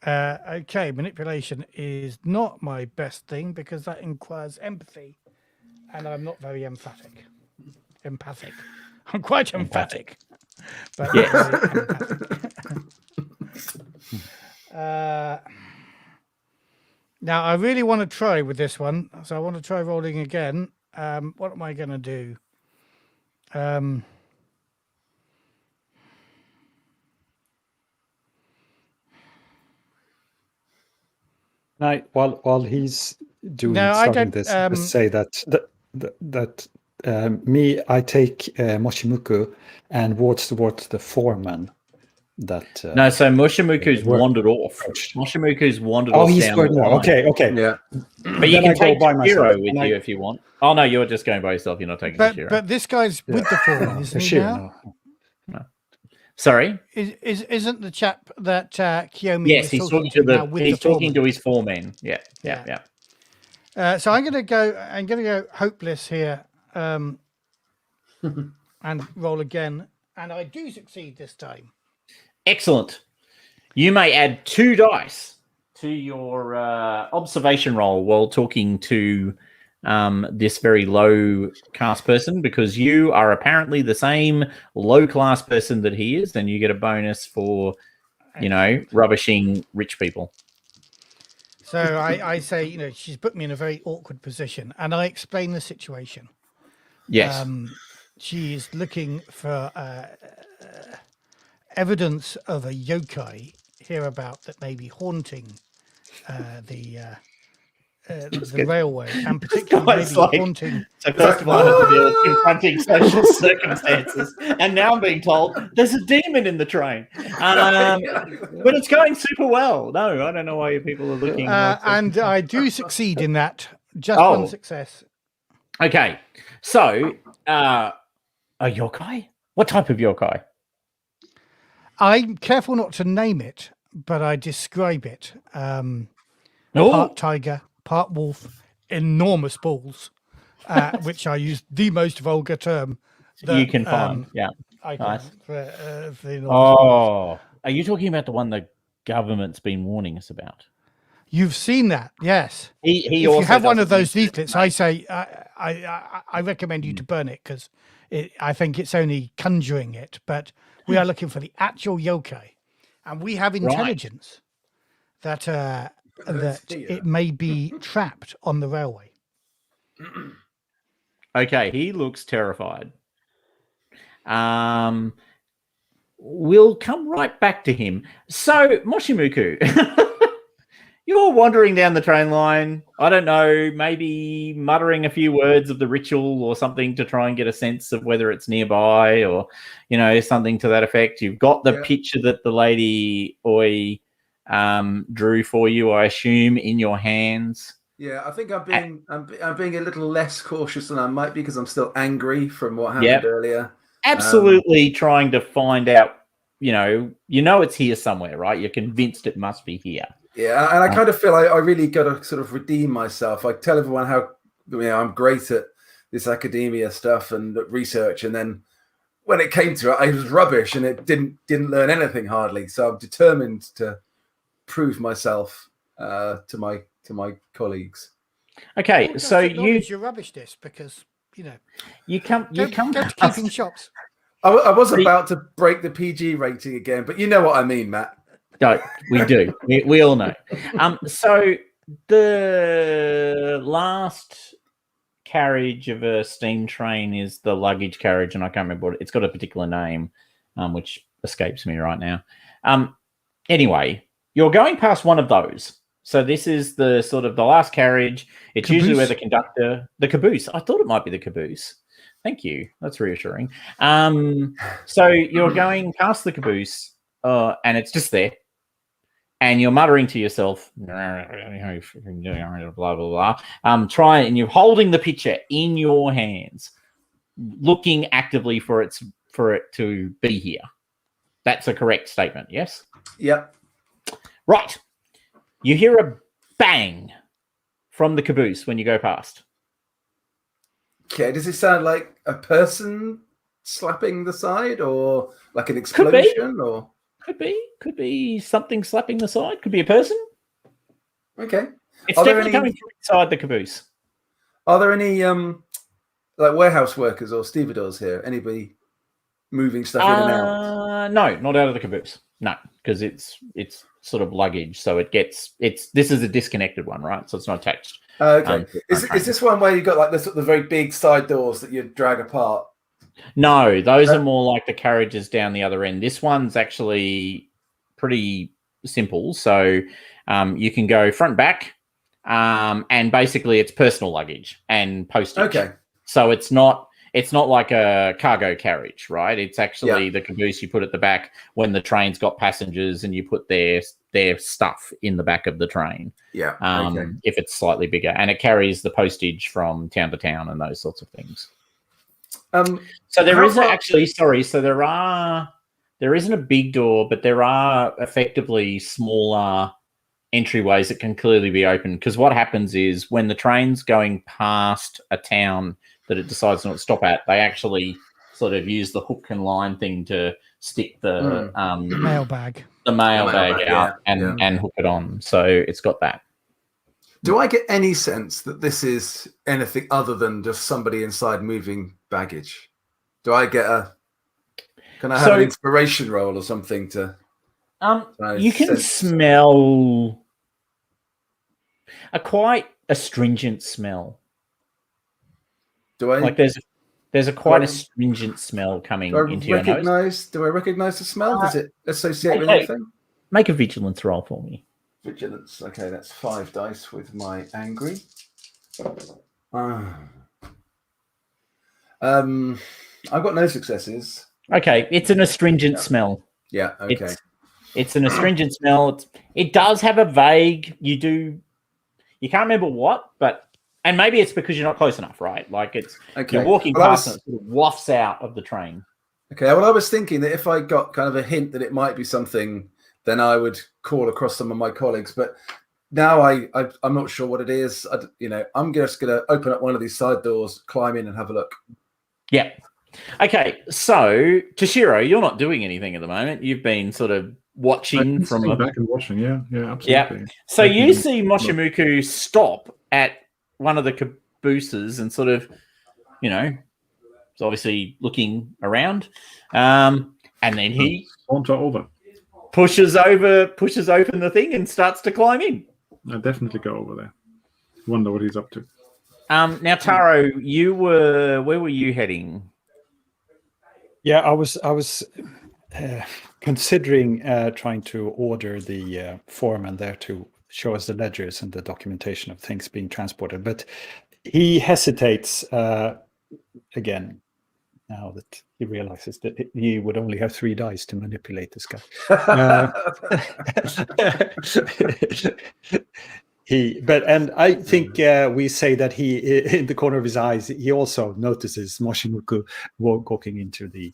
Okay, manipulation is not my best thing because that requires empathy, and I'm not very empathic. I'm quite emphatic. But yes. Now I really want to try with this one, so I want to try rolling again. What am I going to do? No, while he's doing this, let's say that me, I take Moshimuku and walks towards the foreman. No, so Moshimuku's wandered off. Moshimuku's wandered off. He's down the line. Okay. Yeah. But you can take Shiro with you if you want. Oh no, you're just going by yourself. You're not taking Shiro. But this guy's with the foreman, isn't he now? No. Sorry? Isn't the chap that Kiyomi? Yes, he's talking to his foreman. Yeah. So I'm gonna go hopeless here, and roll again, and I do succeed this time. Excellent. You may add 2 dice to your observation roll while talking to this very low class person, because you are apparently the same low class person that he is, and you get a bonus for, rubbishing rich people. So I say, she's put me in a very awkward position, and I explain the situation. Yes. She's looking for evidence of a yokai hereabout that may be haunting the the railway, and particularly maybe haunting. So first of all, I had to deal with confronting social circumstances, and now I'm being told there's a demon in the train. But it's going super well. No, I don't know why you people are looking. And I do succeed in that. Just one success. Okay, so a yokai? What type of yokai? I'm careful not to name it, but I describe it. Part tiger, part wolf, enormous balls, which I use the most vulgar term that you can find. Yeah, nice. For enormous balls. Are you talking about the one the government's been warning us about? You've seen that, yes. If you have one of those leaflets, I say I recommend you to burn it because I think it's only conjuring it. But we are looking for the actual yokai, and we have intelligence that it may be trapped on the railway. Okay, he looks terrified. We'll come right back to him. So, Moshimuku, you're wandering down the train line. I don't know, maybe muttering a few words of the ritual or something to try and get a sense of whether it's nearby or, something to that effect. You've got the picture that the lady Oi drew for you, I assume, in your hands. Yeah, I think I'm being a little less cautious than I might be because I'm still angry from what happened earlier. Absolutely trying to find out, it's here somewhere, right? You're convinced it must be here. Yeah, and I kind of feel I really got to sort of redeem myself. I tell everyone how I'm great at this academia stuff and research, and then when it came to it, I was rubbish and it didn't learn anything hardly. So I'm determined to prove myself to my colleagues. Okay, so you're rubbish this because you come to keeping shops. I was about to break the PG rating again, but you know what I mean, Matt. No, we do. We all know. So the last carriage of a steam train is the luggage carriage, and I can't remember it's got a particular name, which escapes me right now. Anyway, you're going past one of those. So this is the sort of the last carriage. It's usually where the caboose. I thought it might be the caboose. Thank you. That's reassuring. So you're going past the caboose, and it's just there. And you're muttering to yourself, blah, blah, blah. And you're holding the picture in your hands, looking actively for it to be here. That's a correct statement, yes? Yep. Right. You hear a bang from the caboose when you go past. Okay, does it sound like a person slapping the side or like an explosion? Could be something slapping the side. Could be a person. Okay. It's definitely coming from inside the caboose. Are there any like warehouse workers or stevedores here? Anybody moving stuff in and out? No, not out of the caboose. No, because it's sort of luggage, so this is a disconnected one, right? So it's not attached. Okay. Is this one where you got like the very big side doors that you drag apart? No, those are more like the carriages down the other end. This one's actually pretty simple. So you can go front back, and basically it's personal luggage and postage. Okay. So it's not like a cargo carriage, right? It's actually the caboose you put at the back when the train's got passengers and you put their stuff in the back of the train. Yeah. If it's slightly bigger, and it carries the postage from town to town and those sorts of things. So there isn't a big door, but there are effectively smaller entryways that can clearly be opened. Because what happens is when the train's going past a town that it decides not to stop at, they actually sort of use the hook and line thing to stick the mailbag out and hook it on. So it's got that. Do I get any sense that this is anything other than just somebody inside moving baggage? Do I get can I have an inspiration roll or something to? You can smell quite astringent smell. Do I there's quite a stringent smell coming into your nose? Do I recognize the smell? Does it associate with anything? Make a vigilance roll for me. Vigilance. Okay, that's 5 dice with my angry. I've got no successes. Okay, it's an astringent smell. Yeah, okay. It's an astringent smell. It does have a vague. You can't remember what, and maybe it's because you're not close enough, right? Like you're walking past and it sort of wafts out of the train. Okay, well, I was thinking that if I got kind of a hint that it might be something, then I would call across some of my colleagues. But now I'm not sure what it is. I'm just going to open up one of these side doors, climb in, and have a look. Yeah. Okay, so Toshiro, you're not doing anything at the moment. You've been sort of watching from back and watching. Yeah, absolutely. Yeah. So you see Moshimuku stop at one of the cabooses and sort of, is obviously looking around, and then he saunter over, pushes open the thing and starts to climb in. I definitely go over there. Wonder what he's up to. Now, Taro, where were you heading? Yeah, I was considering trying to order the foreman there to show us the ledgers and the documentation of things being transported, but he hesitates again now that he realizes that he would only have 3 dice to manipulate this guy. And I think we say that he, in the corner of his eyes, he also notices Moshimuku walking into the.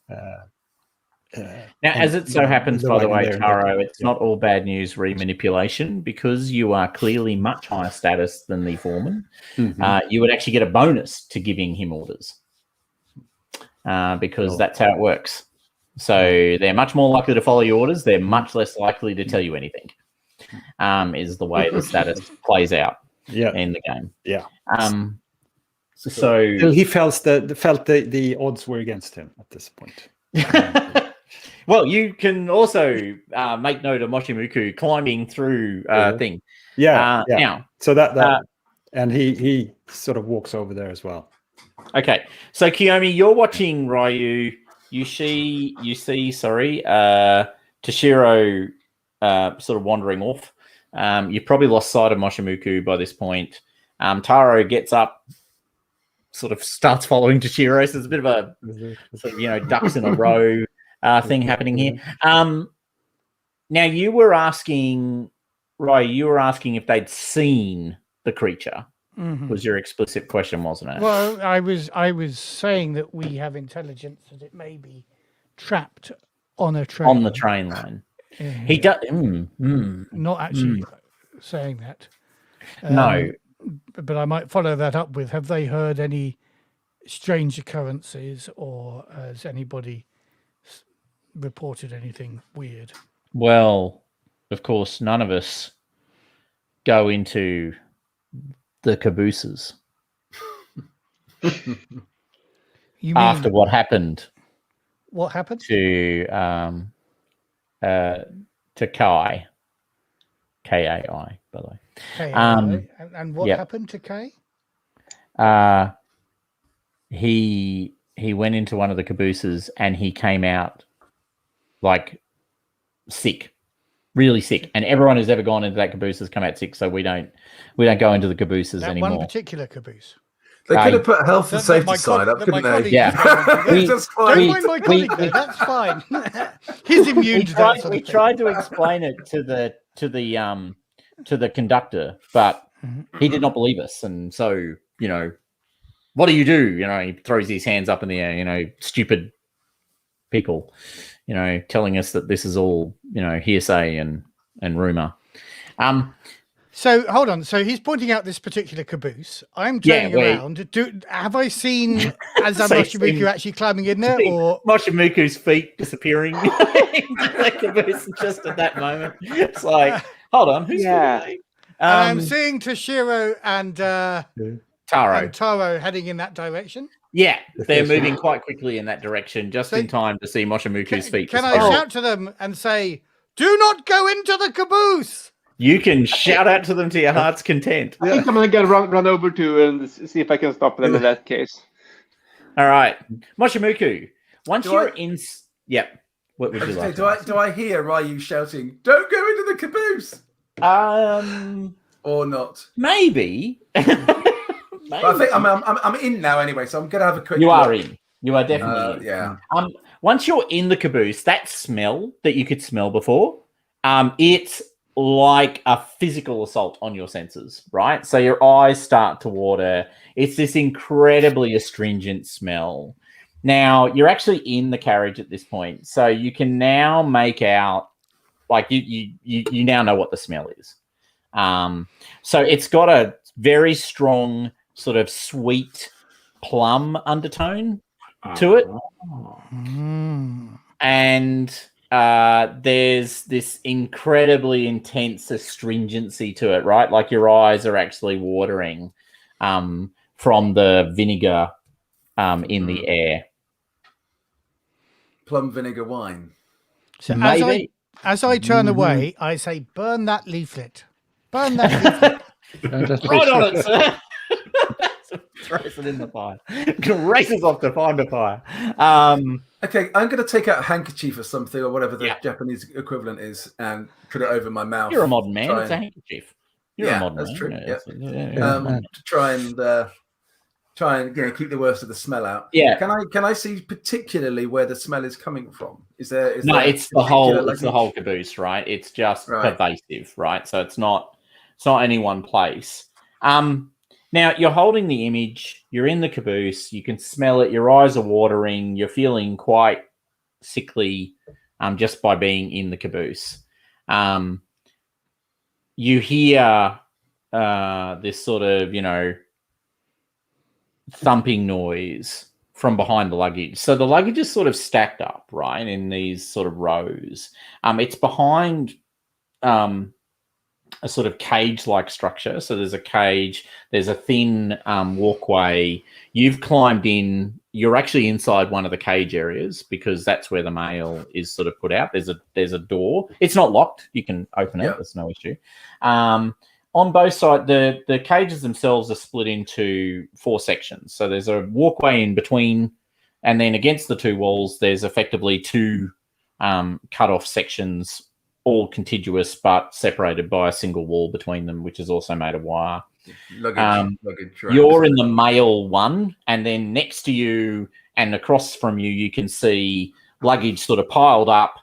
Now, as it so happens, by the way, Taro, it's not all bad news remanipulation, because you are clearly much higher status than the foreman. Mm-hmm. You would actually get a bonus to giving him orders, because that's how it works. So they're much more likely to follow your orders. They're much less likely to tell you anything. Is the way the status plays out in the game. Yeah. So he felt the odds were against him at this point. Well, you can also make note of Moshimuku climbing through thing. Yeah. Now, so that and he sort of walks over there as well. Okay. So Kiyomi, you're watching Ryu. You see, Toshiro sort of wandering off. You've probably lost sight of Moshimuku by this point. Taro gets up, sort of starts following Toshiro. So there's a bit of a sort of, ducks in a row thing happening here. Now you were asking, Ryu, if they'd seen the creature. Mm-hmm. Was your explicit question, wasn't it? Well, I was saying that we have intelligence that it may be trapped on a train. On the train line. He does. Not actually saying that. No. But I might follow that up with, have they heard any strange occurrences, or has anybody reported anything weird? Well, of course, none of us go into the cabooses. You mean after what happened? What happened? To Kai. Kai, by the way. Kai, and what happened to Kai? He went into one of the cabooses and he came out like sick, really sick. And everyone who's ever gone into that caboose has come out sick. So we don't go into the cabooses anymore. One particular caboose. They could have put health and safety sign up, couldn't they? Yeah. Don't mind my colleague there. That's fine. He's immune to that. We tried to explain it to the conductor, but he did not believe us. And so, what do? He throws his hands up in the air, stupid people, telling us that this is all, hearsay and rumor. So hold on. So he's pointing out this particular caboose. I'm turning around. Have I seen Moshimuku actually climbing in there, or Moshimuku's feet disappearing into the caboose just at that moment? It's like, hold on, who's I'm seeing Toshiro and Taro heading in that direction. Yeah, they're moving quite quickly in that direction, just in time to see Moshimuku's feet. Can I shout to them and say, "Do not go into the caboose"? You can shout out to them to your heart's content. I think I'm going to run over to and see if I can stop them in that case. All right. Moshimuku, once you're in... Yep. What would you like? Do I hear Ryu shouting, "Don't go into the caboose"? Or not? Maybe. But I think I'm in now anyway, so I'm gonna have a quick. You look. are in. You are definitely in. Yeah. Once you're in the caboose, that smell that you could smell before, it's like a physical assault on your senses, right? So your eyes start to water. It's this incredibly astringent smell. Now you're actually in the carriage at this point, so you can now make out, like you now know what the smell is. So it's got a very strong sort of sweet plum undertone to it. And there's this incredibly intense astringency to it, right? Like your eyes are actually watering from the vinegar in the air. Plum vinegar wine. So as I turn away, I say, burn that leaflet. Burn that leaflet. Right on it, sir. Throws it in the fire. Races off to find a fire. Okay, I'm going to take out a handkerchief or something, or whatever the Japanese equivalent is, and put it over my mouth. You're a modern man. It's a handkerchief. You're a modern that's man. True. Yeah. To try and keep the worst of the smell out. Yeah. Can I see particularly where the smell is coming from? It's the whole caboose, right? It's just pervasive, right? So it's not any one place. Now you're holding the image, you're in the caboose, you can smell it, your eyes are watering, you're feeling quite sickly just by being in the caboose. You hear this sort of, thumping noise from behind the luggage. So the luggage is sort of stacked up, right, in these sort of rows. It's behind a sort of cage-like structure. So there's a cage, there's a thin walkway. You've climbed in. You're actually inside one of the cage areas because that's where the mail is sort of put out. There's a door. It's not locked. You can open it. Yep. There's no issue. On both sides, the cages themselves are split into 4 sections. So there's a walkway in between, and then against the 2 walls, there's effectively 2 cut-off sections, all contiguous but separated by a single wall between them, which is also made of wire. Luggage, you're in the mail one, and then next to you and across from you, you can see luggage sort of piled up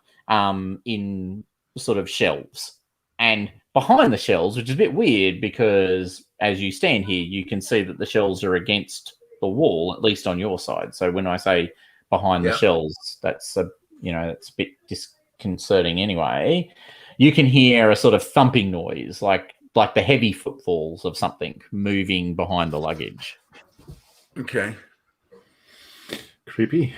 in sort of shelves. And behind the shelves, which is a bit weird because as you stand here, you can see that the shelves are against the wall, at least on your side. So when I say behind the shelves, that's that's a bit disconcerting anyway. You can hear a sort of thumping noise, like the heavy footfalls of something moving behind the luggage. Okay. Creepy.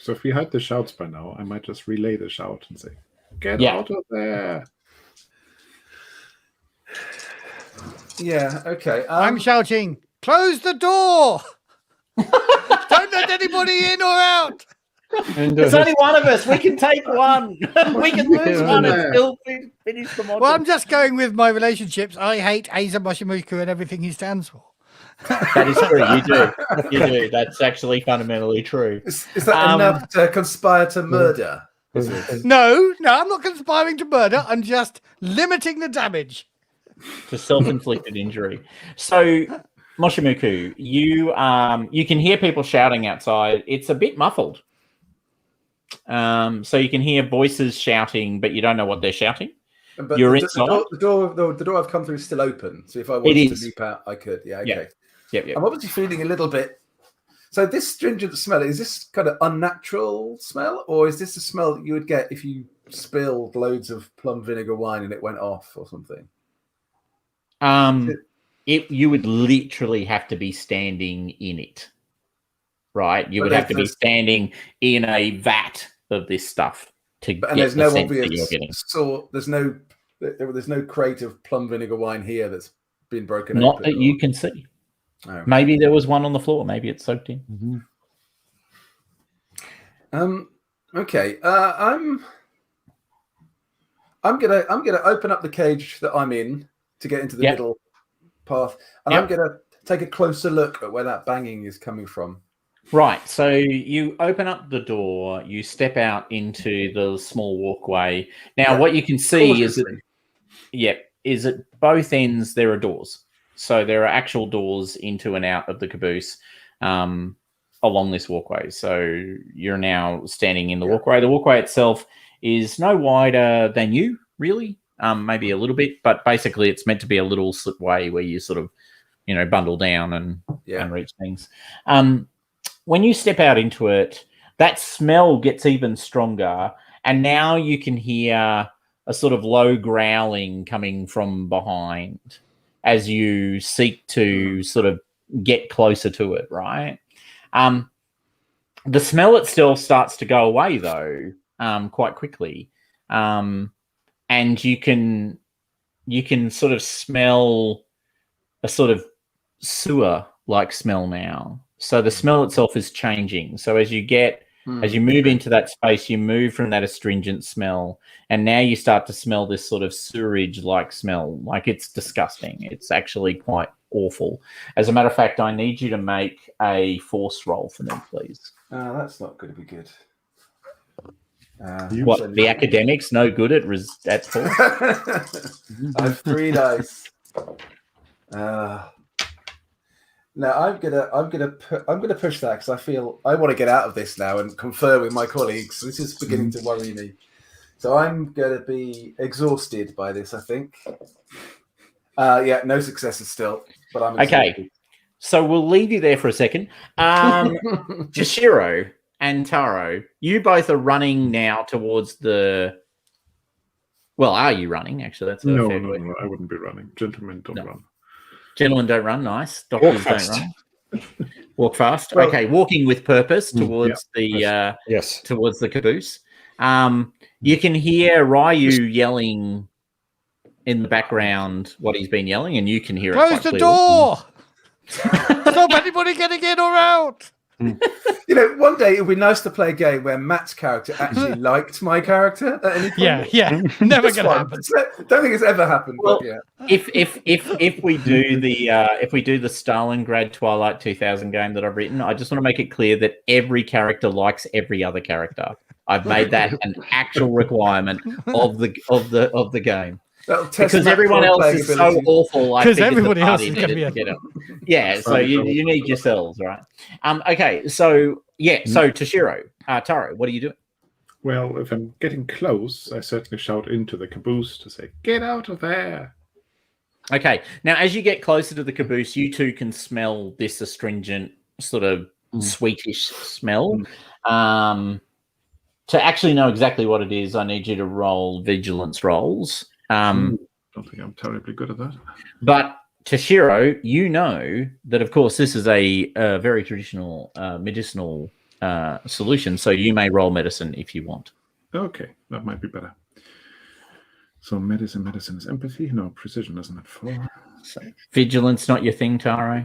So if we heard the shouts by now, I might just relay the shout and say, "Get out of there!" Yeah. Okay. I'm shouting, "Close the door! Don't let anybody in or out." There's only one of us. We can take one. We can lose one and still finish the module. Well, I'm just going with my relationships. I hate Eiza Moshimoku and everything he stands for. That is true. You do. You do. That's actually fundamentally true. Is that enough to conspire to murder? No, I'm not conspiring to murder. I'm just limiting the damage. To self-inflicted injury. So, Moshimoku, you can hear people shouting outside. It's a bit muffled. So you can hear voices shouting, but you don't know what they're shouting. But You're inside. The door I've come through is still open. So if I wanted to leap out, I could. Yeah, okay. Yep. I'm obviously feeling a little bit. So this stringent smell, is this kind of unnatural smell, or is this a smell that you would get if you spilled loads of plum vinegar wine and it went off or something? You would literally have to be standing in it. Right, you would have to be standing in a vat of this stuff to get there's the no sense that obvious you're getting. So there's no crate of plum vinegar wine here that's been broken. Not that you can see. Oh. Maybe there was one on the floor. Maybe it's soaked in. Mm-hmm. Okay. I'm gonna open up the cage that I'm in to get into the middle path, and I'm gonna take a closer look at where that banging is coming from. Right. So you open up the door, you step out into the small walkway. Now, what you can see is at both ends there are doors. So there are actual doors into and out of the caboose along this walkway. So you're now standing in the walkway. The walkway itself is no wider than you, really. Maybe a little bit, but basically it's meant to be a little slipway where you sort of, bundle down and reach things. When you step out into it, that smell gets even stronger, and now you can hear a sort of low growling coming from behind as you seek to sort of get closer to it, right? The smell itself starts to go away, though, quite quickly. And you can sort of smell a sort of sewer-like smell now. So the smell itself is changing. So as you move into that space, you move from that astringent smell, and now you start to smell this sort of sewerage-like smell. Like, it's disgusting. It's actually quite awful. As a matter of fact, I need you to make a force roll for me, please. That's not going to be good. The academics no good at force? I have 3 dice. No, I'm gonna push that because I feel I want to get out of this now and confer with my colleagues. This is beginning to worry me. So I'm gonna be exhausted by this, I think. No successes still, but I'm exhausted. Okay. So we'll leave you there for a second. Toshiro and Taro, you both are running now towards the. Well, are you running? Actually, that's no, I wouldn't be running. Gentlemen don't run. Gentlemen don't run. Nice. Doctors don't run. Walk fast. Well, okay, walking with purpose towards towards the caboose. You can hear Ryu yelling in the background what he's been yelling, and you can hear Close it. Close the door! Stop anybody getting in or out! One day it would be nice to play a game where Matt's character actually liked my character at any point. Yeah. Never gonna happen. Don't think it's ever happened. Well, but yeah. If we do the Stalingrad Twilight 2000 game that I've written, I just want to make it clear that every character likes every other character. I've made that an actual requirement of the game. Because everyone else is so awful. Because everybody else is going to be so you need yourselves, right? Okay, so Toshiro, Taro, what are you doing? Well, if I'm getting close, I certainly shout into the caboose to say, "Get out of there!" Okay, now as you get closer to the caboose, you two can smell this astringent sort of sweetish smell. To actually know exactly what it is, I need you to roll vigilance rolls. Don't think I'm terribly good at that. But Toshiro, you know that, of course, this is a very traditional medicinal solution, so you may roll medicine if you want. Okay, that might be better. So medicine is empathy. No, precision isn't it? 4. So, vigilance, not your thing, Taro?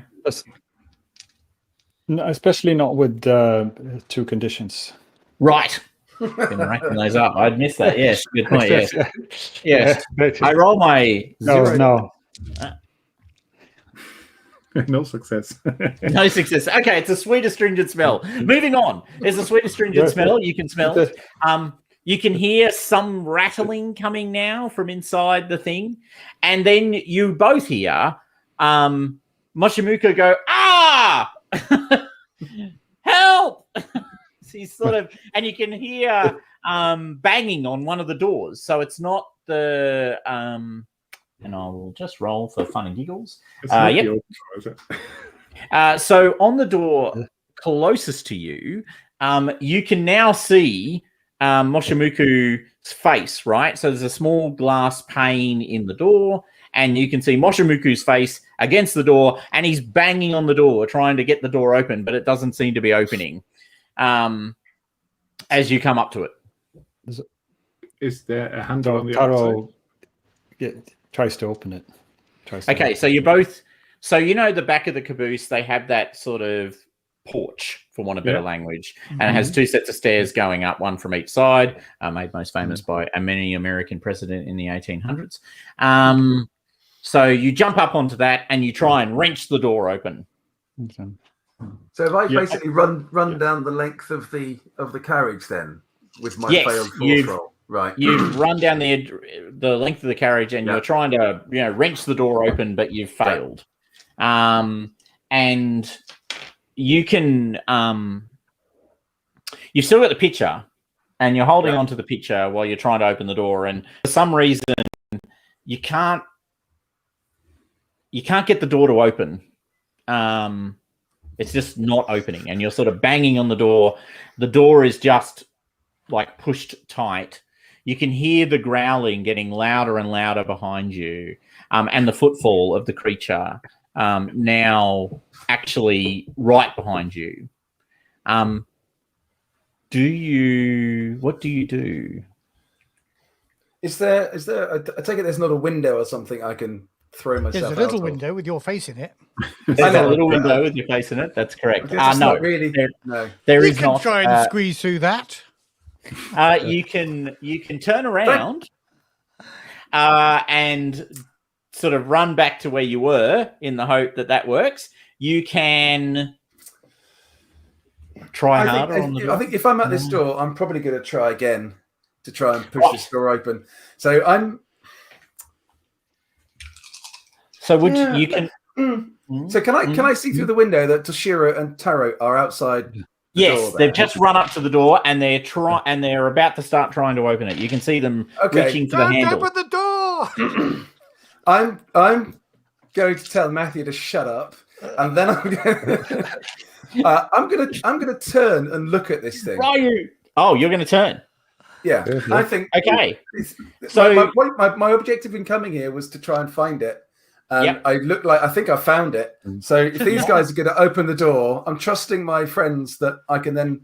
No, especially not with 2 conditions. Right. Can reckon those up. I'd miss that. Yes, good point. Yes. I roll my no. No success. No success. Okay, it's a sweet astringent smell. Moving on. There's a sweet astringent smell. You can smell it. You can hear some rattling coming now from inside the thing, and then you both hear Moshimuko go, "Ah! Help!" He's sort of, and you can hear banging on one of the doors. So it's not the, and I'll just roll for fun and giggles. Yep. So on the door closest to you, you can now see Moshimuku's face, right? So there's a small glass pane in the door, and you can see Moshimuku's face against the door, and he's banging on the door, trying to get the door open, but it doesn't seem to be opening. As you come up to it, is there a handle on the outside? Tries to open it. Okay, so you both, the back of the caboose, they have that sort of porch, for want of better language, and it has 2 sets of stairs going up, one from each side, made most famous by a many American president in the 1800s. So you jump up onto that and you try and wrench the door open. Okay. So if I basically run down the length of the carriage then with my failed force roll, right? You've run down the length of the carriage and you're trying to wrench the door open, but you've failed. And you can you've still got the picture, and you're holding onto the picture while you're trying to open the door, and for some reason you can't get the door to open. It's just not opening, and you're sort of banging on the door. The door is just like pushed tight. You can hear the growling getting louder and louder behind you, and the footfall of the creature now actually right behind you. What do you do? Is there? I take it there's not a window or something I can throw myself. There's a little window with your face in it. There's a little window with your face in it. That's correct. No, not really. No, there is not. You can try and squeeze through that. You can turn around and sort of run back to where you were in the hope that works. You can try harder on the door. I think if I'm at this door, I'm probably going to try again to try and push this door open. So I'm. So would you can? So can I see through the window that Toshiro and Taro are outside? Yes, they've just run up to the door and they're about to start trying to open it. You can see them reaching for the handle. Open the door. I'm going to tell Matthew to shut up, and then I'm going to turn and look at this thing. Are you? Oh, you're going to turn. Yeah, I think. Okay. So my objective in coming here was to try and find it. I think I found it. So if these guys are going to open the door, I'm trusting my friends that I can then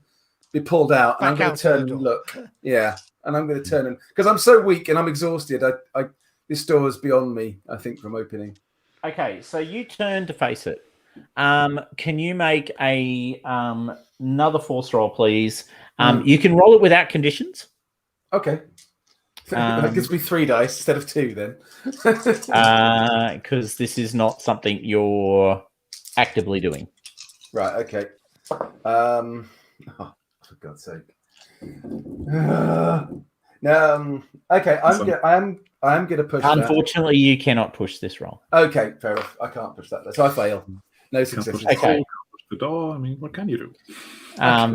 be pulled out. And I'm going to turn and look. Yeah, and I'm going to turn and because I'm so weak and I'm exhausted. This door is beyond me. I think from opening. Okay, so you turn to face it. Can you make another force roll, please? You can roll it without conditions. Okay. That gives me 3 dice instead of 2 then. Because this is not something you're actively doing. Right, okay. For God's sake. Okay, I'm going to push Unfortunately, you cannot push this roll. Okay, fair enough. I can't push that. So I fail. No success. Okay. The door, I mean, what can you do?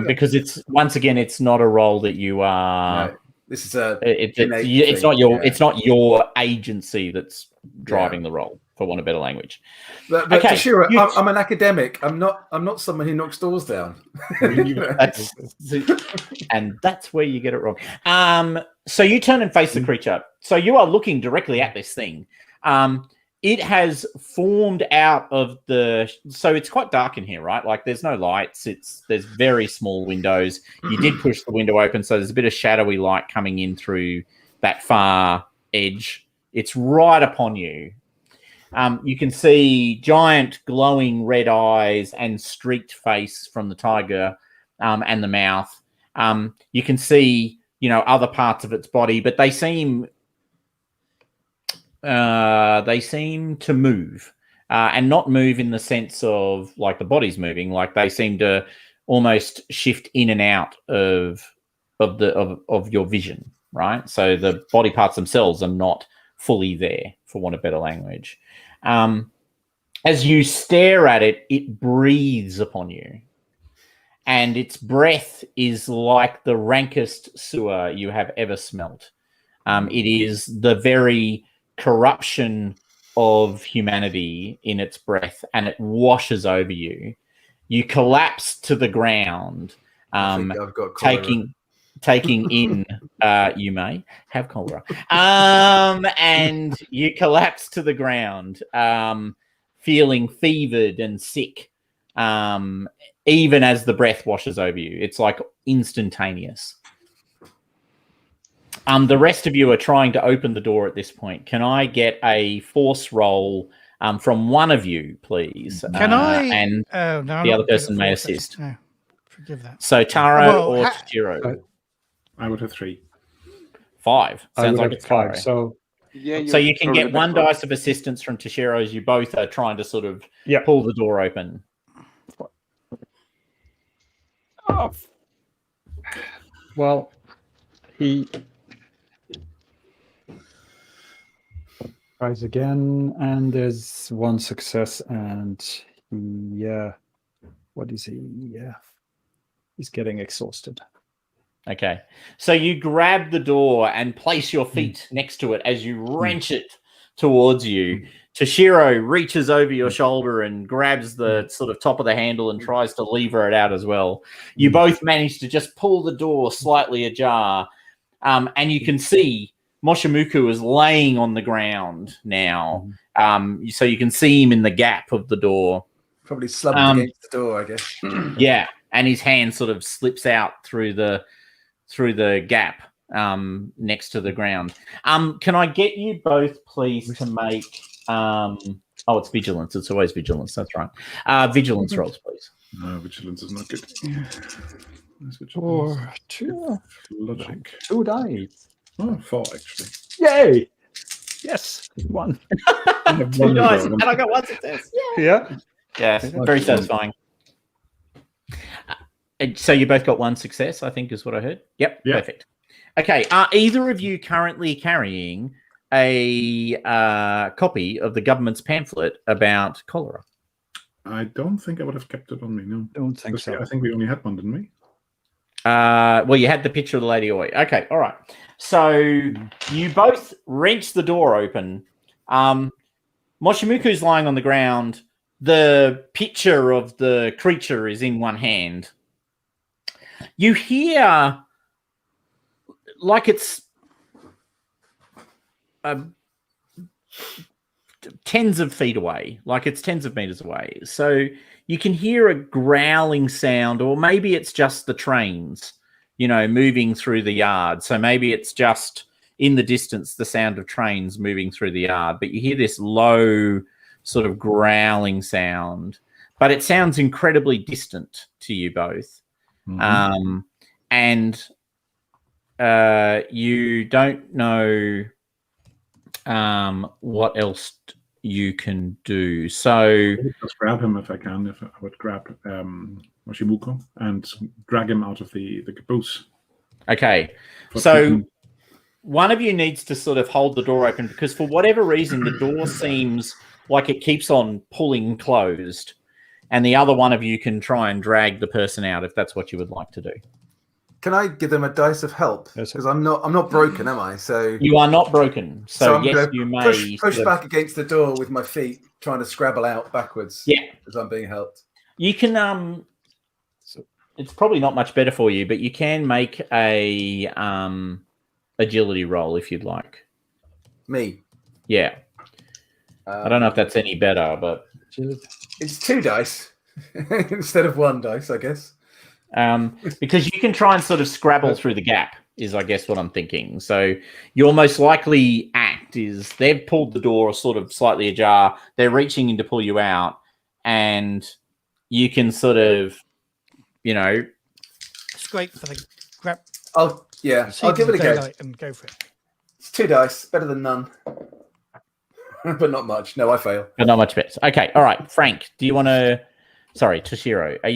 Because it's not a roll that you are... No. This is it's not your agency that's driving the role, for want of better language. But Toshiro, I'm an academic. I'm not someone who knocks doors down. And that's where you get it wrong. So you turn and face the creature. So you are looking directly at this thing. It has formed out of so it's quite dark in here, right? Like there's no lights. There's very small windows. You did push the window open, so there's a bit of shadowy light coming in through that far edge. It's right upon you. You can see giant glowing red eyes and streaked face from the tiger and the mouth. You can see, other parts of its body, but they seem to move and not move in the sense of like the body's moving. Like they seem to almost shift in and out of your vision, right? So the body parts themselves are not fully there, for want of better language. As you stare at it, it breathes upon you, and its breath is like the rankest sewer you have ever smelt. It is the very corruption of humanity in its breath, and it washes over you. You collapse to the ground, taking in you may have cholera, and you collapse to the ground, feeling fevered and sick, even as the breath washes over you. It's like instantaneous. The rest of you are trying to open the door at this point. Can I get a force roll from one of you, please? Can I? And the other person may assist. No, forgive that. So Taro or Toshiro? I would have 3. 5. Sounds like it's 5. So you can get 1 dice of assistance from Toshiro as you both are trying to sort of pull the door open. Well, he tries again, and there's one success, and what is he? Yeah, he's getting exhausted. Okay, so you grab the door and place your feet next to it as you wrench it towards you. Toshiro reaches over your shoulder and grabs the sort of top of the handle and tries to lever it out as well. You both manage to just pull the door slightly ajar, and you can see Moshimuku is laying on the ground now. So you can see him in the gap of the door. Probably slumped against the door, I guess. Yeah, and his hand sort of slips out through the gap next to the ground. Can I get you both, please, to make... it's vigilance. It's always vigilance. That's right. Vigilance rolls, please. No, vigilance is not good. Or two dice. Oh, 4, actually. Yay! Yes, 1. 2 dice, and I got 1 success. Yeah. Yes, very satisfying. So you both got 1 success, I think is what I heard. Yep, perfect. Okay, are either of you currently carrying a copy of the government's pamphlet about cholera? I don't think I would have kept it on me, no. Don't think so. I think we only had one, didn't we? Well, you had the picture of the Lady Oi. Okay, all right. So you both wrench the door open. Moshimuku's lying on the ground. The picture of the creature is in one hand. You hear, like it's tens of feet away, like it's tens of meters away. So you can hear a growling sound, or maybe it's just the trains, moving through the yard. So maybe it's just in the distance, the sound of trains moving through the yard. But you hear this low sort of growling sound, but it sounds incredibly distant to you both. And you don't know what else you can do. So just grab him if I can. If I would grab Moshimuku and drag him out of the caboose. Okay. So one of you needs to sort of hold the door open, because for whatever reason, the door seems like it keeps on pulling closed. And the other one of you can try and drag the person out if that's what you would like to do. Can I give them a dice of help? Because I'm not broken, am I? So you are not broken. So yes, you may push back against the door with my feet, trying to scrabble out backwards. Yeah, as I'm being helped. You can. It's probably not much better for you, but you can make a agility roll if you'd like. Me. Yeah. I don't know if that's any better, but it's 2 dice instead of 1 dice, I guess. Because you can try and sort of scrabble through the gap is, I guess, what I'm thinking. So your most likely act is they've pulled the door sort of slightly ajar. They're reaching in to pull you out, and you can sort of, scrape for the grab. I'll give it a go and go for it. It's 2 dice, better than none. But not much. No, I fail. But not much better. Okay, all right. Frank, do you want to... Sorry, Toshiro, are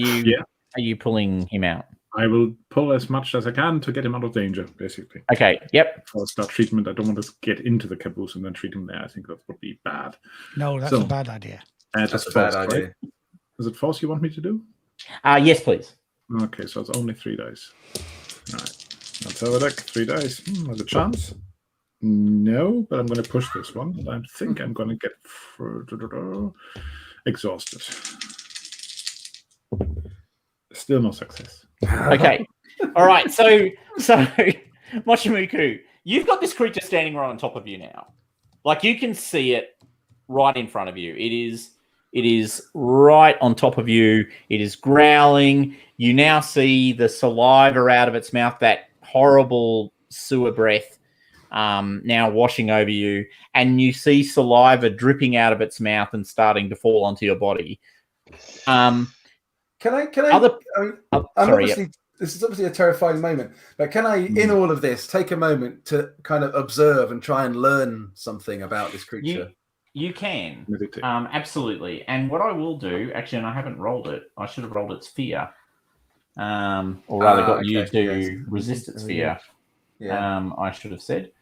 you pulling him out? I will pull as much as I can to get him out of danger, basically. Okay, yep. Before I start treatment, I don't want to get into the caboose and then treat him there. I think that would be bad. No, that's a bad idea. That's a bad idea. Right? Is it false you want me to do? Yes, please. Okay, so it's only 3 dice. All right. Let's have a look. 3 dice. There's a chance. No, but I'm going to push this one. And I think I'm going to get exhausted. Still no success. Okay. All right. So Moshimuku, you've got this creature standing right on top of you now. Like, you can see it right in front of you. It is right on top of you. It is growling. You now see the saliva out of its mouth, that horrible sewer breath now washing over you, and you see saliva dripping out of its mouth and starting to fall onto your body. This is obviously a terrifying moment, but can I, in all of this, take a moment to kind of observe and try and learn something about this creature? You can. Absolutely. And what I will do, actually, and I haven't rolled it, I should have rolled its fear. or rather got you okay, to yes. resist its fear. Yeah. I should have said,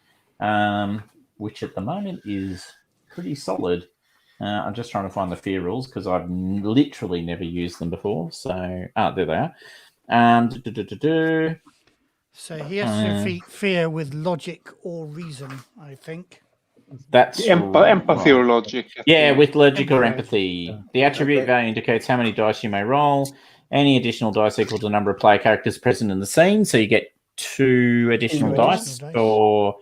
which at the moment is pretty solid. I'm just trying to find the fear rules because I've literally never used them before. So, there they are. So he has to defeat fear with logic or reason, I think. That's empathy or logic. Yeah, with logic or empathy. The attribute value indicates how many dice you may roll. Any additional dice equal to the number of player characters present in the scene. So you get 2 additional dice for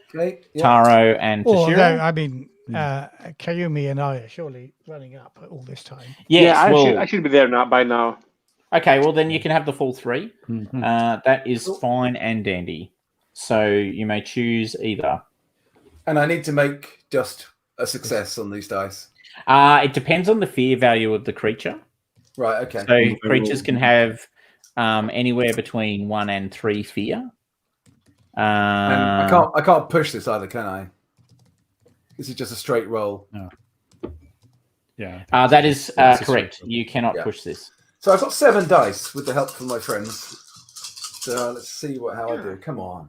Taro and Toshiro. Although, I mean, Kayumi and I are surely running up all this time. Yes, I should be there by now. Okay, well then you can have the full 3. That is fine and dandy. So you may choose either. And I need to make just a success on these dice. It depends on the fear value of the creature. Right. Okay. So creatures can have anywhere between 1 and 3 fear. And I can't push this either, can I? This is just a straight roll. No. Yeah. That is correct. You cannot push this. So I've got 7 dice with the help from my friends. So let's see how I do. Come on.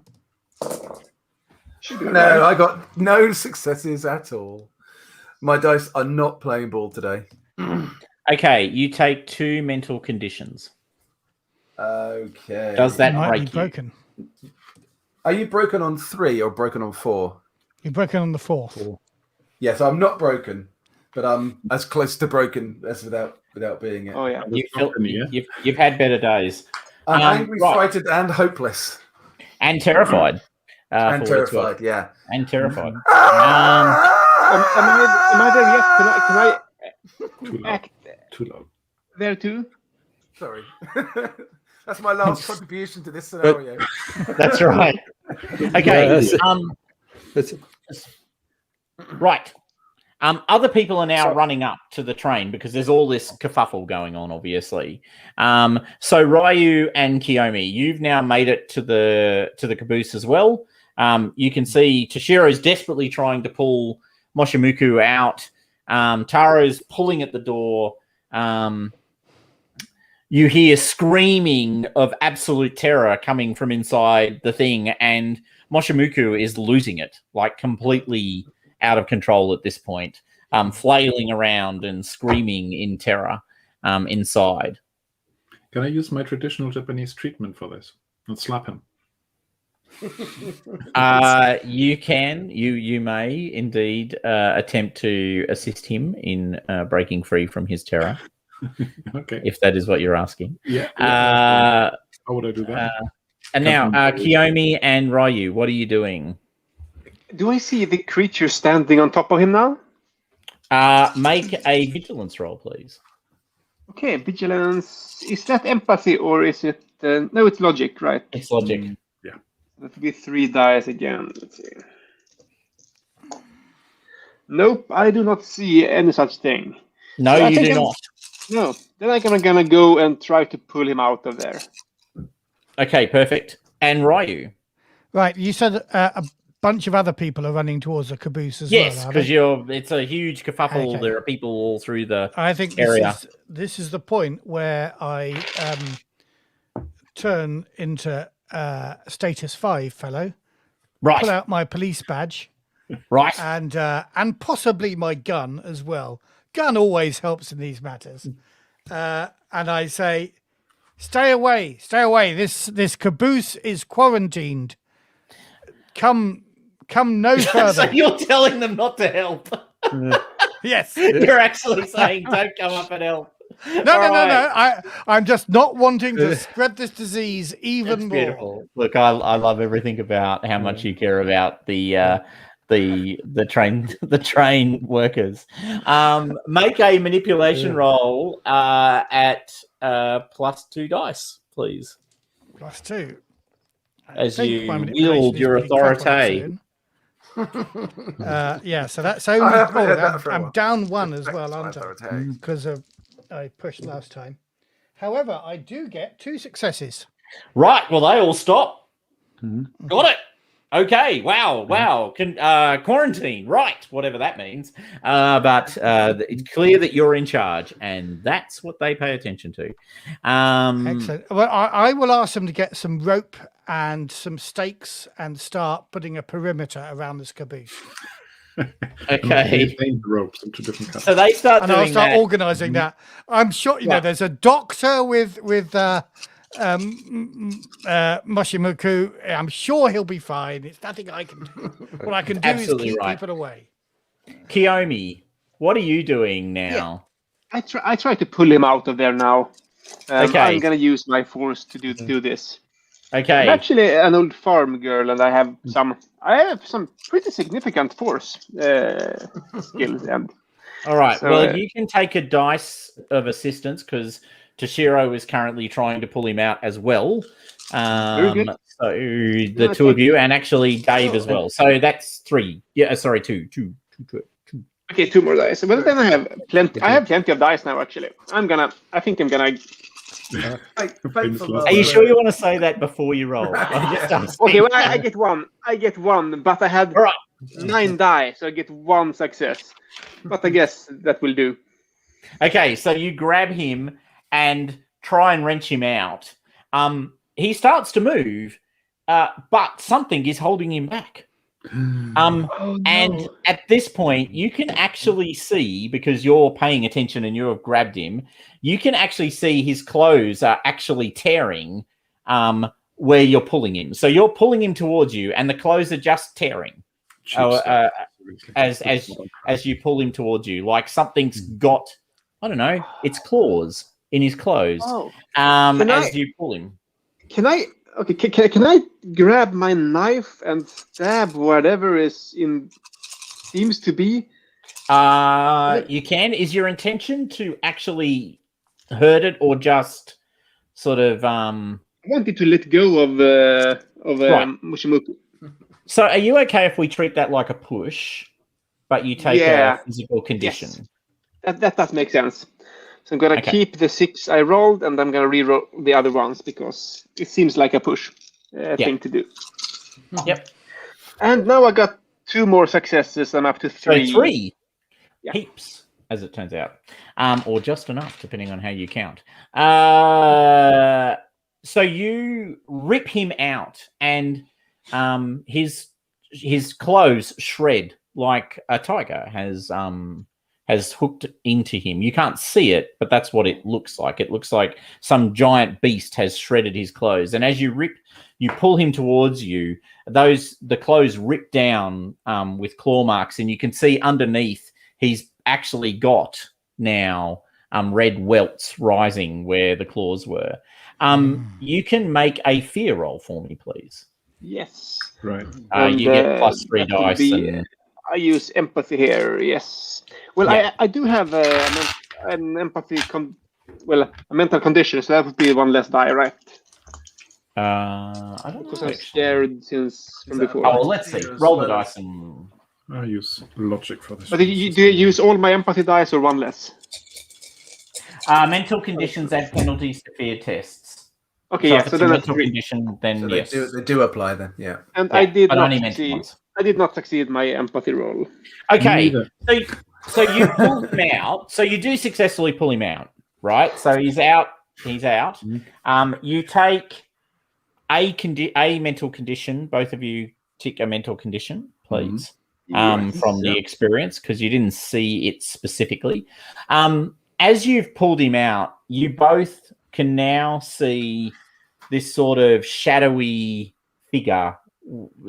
No, I got no successes at all. My dice are not playing ball today. Okay, you take 2 mental conditions. Okay. Does that Might break be you? broken. Are you broken on 3 or broken on 4? You're broken on the 4th. Yes, I'm not broken, but I'm as close to broken as without being it. Oh yeah. You've had better days. I'm angry, frightened, and hopeless. And terrified. And terrified, yeah. And terrified. Am I there yet? Can I act Too low. there too? Sorry. That's my last contribution to this scenario. That's right. Okay. Right. Other people are now running up to the train because there's all this kerfuffle going on, obviously. So Ryu and Kiyomi, you've now made it to the caboose as well. You can see Toshiro's desperately trying to pull Moshimuku out. Taro's pulling at the door. You hear screaming of absolute terror coming from inside the thing, and Moshimuku is losing it, like completely out of control at this point, flailing around and screaming in terror inside. Can I use my traditional Japanese treatment for this and slap him? You can. You may indeed attempt to assist him in breaking free from his terror. Okay. If that is what you're asking. Yeah. How would I do that? And now, Kiyomi and Ryu, what are you doing? Do I see the creature standing on top of him now? Make a vigilance roll, please. Okay, vigilance. Is that empathy or is it... no, it's logic, right? It's logic. Yeah. That would be 3 dice again. Let's see. Nope, I do not see any such thing. No, so you do not. No, then I'm gonna go and try to pull him out of there. Okay, perfect. And Ryu? Right, you said a bunch of other people are running towards the caboose as yes, well. because it's a huge kerfuffle. Okay. There are people all through the I think area. This is the point where I turn into status 5 fellow. Right. Pull out my police badge. Right. And possibly my gun as well. Gun always helps in these matters. And I say, stay away. This caboose is quarantined. Come no further. So you're telling them not to help. Yes. You're actually saying don't come up and help. No. I'm just not wanting to spread this disease even more. Beautiful. Look, I love everything about how much you care about the train workers. Make a manipulation roll at +2 dice, please. +2. As you wield your authority. Yeah, so that's only. I'm down 1 as well, aren't I? Because I pushed last time. However, I do get 2 successes. Right. Well, they all stop. Got it. Okay. Wow. Quarantine. Right. Whatever that means. But it's clear that you're in charge, and that's what they pay attention to. Excellent. Well, I will ask them to get some rope and some stakes and start putting a perimeter around this caboose. Okay. The ropes into different colors. So they start and doing I'll start that. organising that. I'm sure you know there's a doctor with Moshimuku. I'm sure he'll be fine. It's nothing I can do. What I can do is keep people away. Kiyomi, what are you doing now? Yeah. I try to pull him out of there now. Okay. I'm gonna use my force to do this. Okay. I'm actually an old farm girl, and I have some pretty significant force skills. And all right. so, well, you can take a dice of assistance because Toshiro is currently trying to pull him out as well. Very good. So the two of you, and actually Dave as well. So that's 3. Yeah, sorry, two. Okay, 2 more dice. But then I have plenty. I have plenty of dice now. Actually, I think I'm gonna. Are you sure you want to say that before you roll? Okay, well, I get one. But I had 9 die, so I get 1 success. But I guess that will do. Okay, so you grab him and try and wrench him out. He starts to move, but something is holding him back. And at this point, you can actually see, because you're paying attention and you have grabbed him, you can actually see his clothes are actually tearing where you're pulling him. So you're pulling him towards you, and the clothes are just tearing as you pull him towards you, like something's got, I don't know, its claws in his clothes. As you pull him. Can I grab my knife and stab whatever seems to be? You can. Is your intention to actually hurt it, or just sort of? I wanted to let go of Mushimuku. So, are you okay if we treat that like a push, but you take a physical condition? Yes. That does make sense. So I'm going to keep the 6 I rolled, and I'm going to re-roll the other ones because it seems like a push thing to do. Yep. And now I got 2 more successes. I'm up to 3. So 3? Yeah. Heaps, as it turns out. Or just enough, depending on how you count. So you rip him out, and his clothes shred like a tiger has hooked into him. You can't see it, but that's what it looks like. It looks like some giant beast has shredded his clothes. And as you pull him towards you, the clothes rip down with claw marks, and you can see underneath he's actually got now red welts rising where the claws were. You can make a fear roll for me, please. Yes. Right. You get +3 dice. I use empathy here, yes. Well, I do have an empathy, a mental condition, so that would be 1 less die, right? I don't know. Because I'm scared from before. Oh, well, let's see. Roll the dice. And... I use logic for this. But do you use all my empathy dice or 1 less? Mental conditions add penalties to fear tests. Okay, so yeah. So then that's mental condition. Then so yes, they do apply. Then And I did but not only succeed. I did not succeed my empathy roll. Okay, so you pull him out. So you do successfully pull him out, right? So he's out. He's out. You take a mental condition. Both of you tick a mental condition, please. From the experience, because you didn't see it specifically. As you've pulled him out, you both can now see this sort of shadowy figure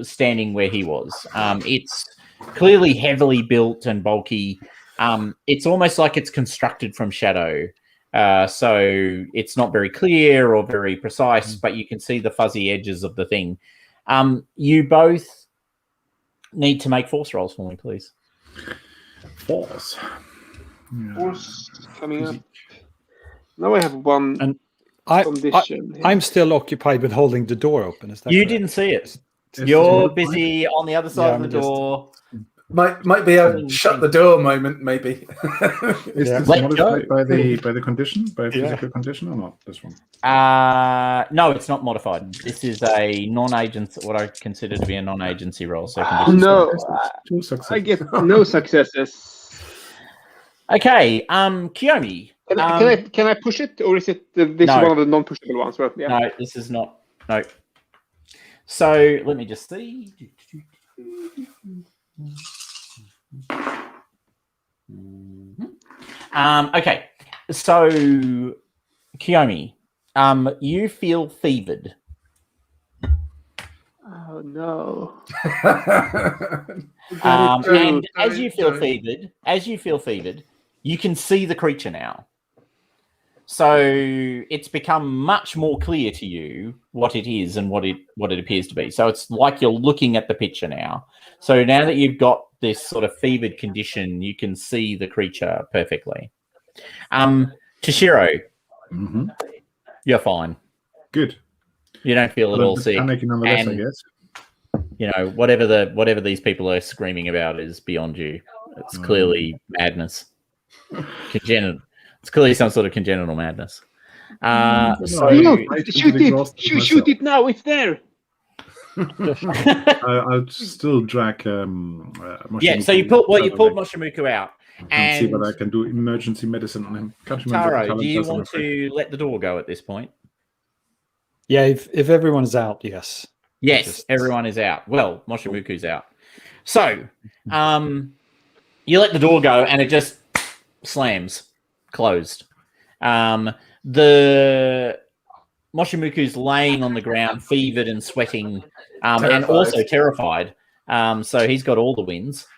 standing where he was. It's clearly heavily built and bulky. It's almost like it's constructed from shadow. So it's not very clear or very precise, but you can see the fuzzy edges of the thing. You both need to make force rolls for me, please. Force. Force coming up. Now I have 1 and condition. I'm still occupied with holding the door open. Is that you correct? didn't see it. You're busy on the other side of the door. Might be a shut the door moment, maybe. Is this modified by the condition, by a physical condition, or not? This one? No, it's not modified. This is a non-agency, what I consider to be a non-agency role. So no, two successes. I get no successes. Okay, Kiyomi. Can I push it, or is it this one of the non-pushable ones? Well, yeah. No, this is not. No. So let me just see. Okay, so Kiyomi, you feel fevered. Oh no! And as you feel fevered, you can see the creature now. So it's become much more clear to you what it is and what it appears to be. So it's like you're looking at the picture now. So now that you've got this sort of fevered condition, you can see the creature perfectly. Toshiro, you're fine. Good. You don't feel at all sick. Panicking nonetheless, I guess. You know, whatever these people are screaming about is beyond you. It's clearly madness. Congenital. It's clearly some sort of congenital madness. Shoot it now! It's there. I'll still drag. So you pulled Moshimuku out and see what I can do. Emergency medicine on him. Taro, do you want to let the door go at this point? Yeah, if everyone's out, yes. Yes, everyone is out. Well, Moshimuku's out. So, you let the door go, and it just slams closed. The Moshimuku's laying on the ground, fevered and sweating, and also terrified. So he's got all the wins.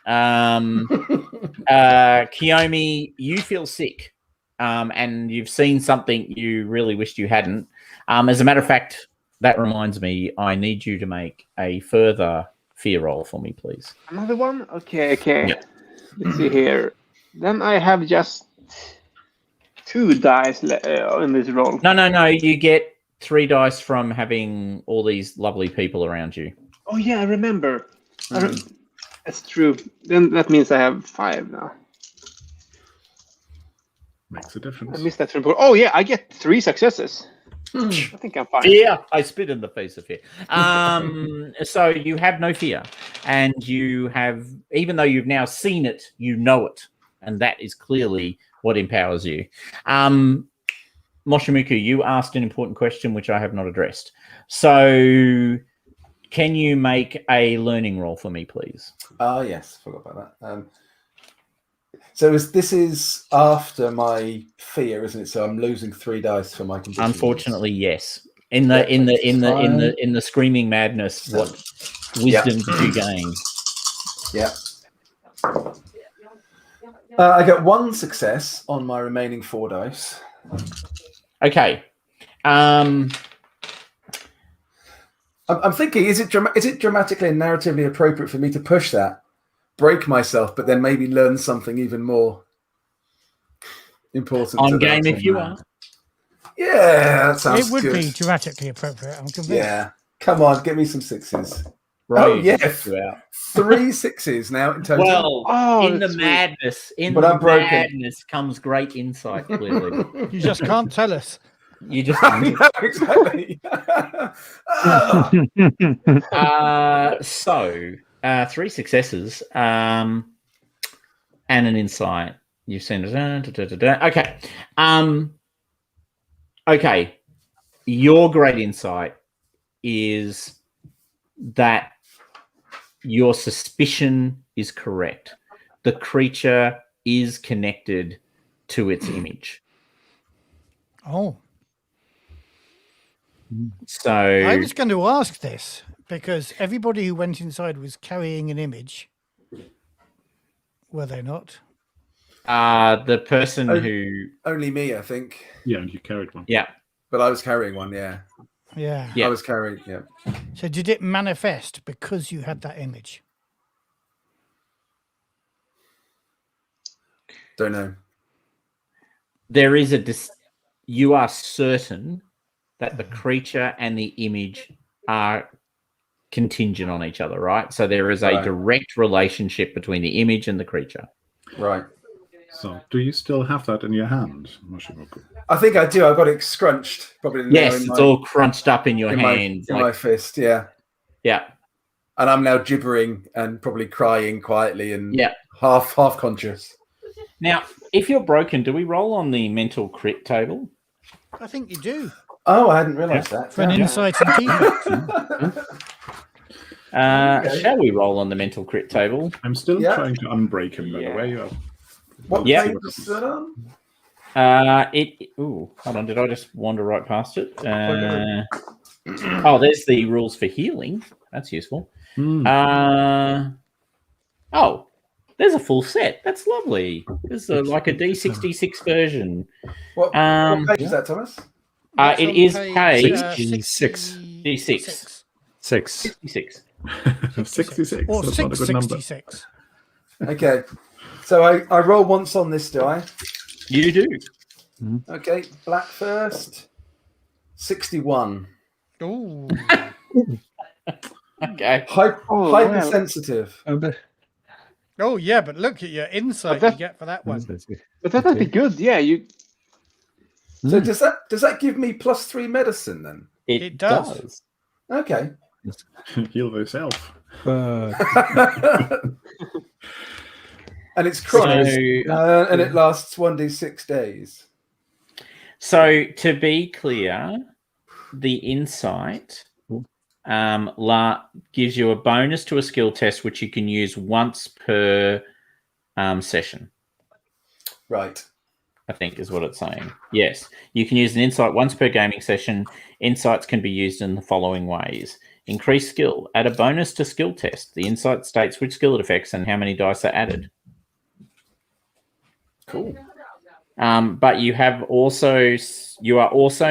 Kiyomi, you feel sick, and you've seen something you really wished you hadn't. As a matter of fact, that reminds me, I need you to make a further fear roll for me, please. Another one? Okay. Yep. Let's see here. Then I have just 2 dice in this roll. No. You get 3 dice from having all these lovely people around you. Oh, yeah, I remember. That's true. Then that means I have 5 now. Makes a difference. I missed that report. Oh, yeah, I get 3 successes. I think I'm fine. Yeah, I spit in the face of fear. So you have no fear. And you have, even though you've now seen it, you know it. And that is clearly what empowers you. Moshimuku, you asked an important question which I have not addressed. So can you make a learning roll for me, please? Yes, forgot about that. So this is after my fear, isn't it? So I'm losing 3 dice for my condition. Unfortunately, yes. In the screaming madness, what wisdom did you gain? Yeah. I get 1 success on my remaining 4 dice. Okay. I'm thinking, is it dramatically and narratively appropriate for me to push that, break myself, but then maybe learn something even more important? On game, if you are. Yeah, that sounds good. It would good. be dramatically appropriate. I'm convinced. Yeah. Come on, give me some 6s. Right, oh, yes. 3 6s now in total. Well, in the madness, madness comes great insight, clearly. You just can't tell us. You just exactly. So 3 successes and an insight. You've seen it. Okay. Okay. Your great insight is that your suspicion is correct. The creature is connected to its image. Oh. So I was going to ask this because everybody who went inside was carrying an image. Were they not? The person who... Only me, I think. Yeah, and you carried one. Yeah. But I was carrying one, yeah. Yeah. I was carrying, yeah. So did it manifest because you had that image? Don't know. There is you are certain that the creature and the image are contingent on each other, right? So there is a direct relationship between the image and the creature. Right. So, do you still have that in your hand, Moshimoku? I think I do. I've got it scrunched. Probably. Yes, it's all crunched up in your hand. In my fist, yeah. Yeah. And I'm now gibbering and probably crying quietly and half conscious. Now, if you're broken, do we roll on the mental crit table? I think you do. Oh, I hadn't realised that. For an insight and keep Shall we roll on the mental crit table? I'm still trying to unbreak him, by the way. What page is that on? Hold on. Did I just wander right past it? There's the rules for healing. That's useful. There's a full set. That's lovely. There's like a D66 version. What page is that, Thomas? It is page D6. D6. 66. 66. Or That's not a good number. 666. Okay. So I roll once on this die. You do. Okay. Black first. 61. Ooh. Okay. Hypersensitive. Oh yeah, but look at your insight you get for that one. But that might be good. Yeah, you. So does that give me +3 medicine then? It does. Okay. Heal yourself. And it's chronic, and it lasts 1d6 days. So to be clear, the insight gives you a bonus to a skill test, which you can use once per session. Right. I think is what it's saying. Yes, you can use an insight once per gaming session. Insights can be used in the following ways. Increase skill. Add a bonus to skill test. The insight states which skill it affects and how many dice are added. Cool. But you are also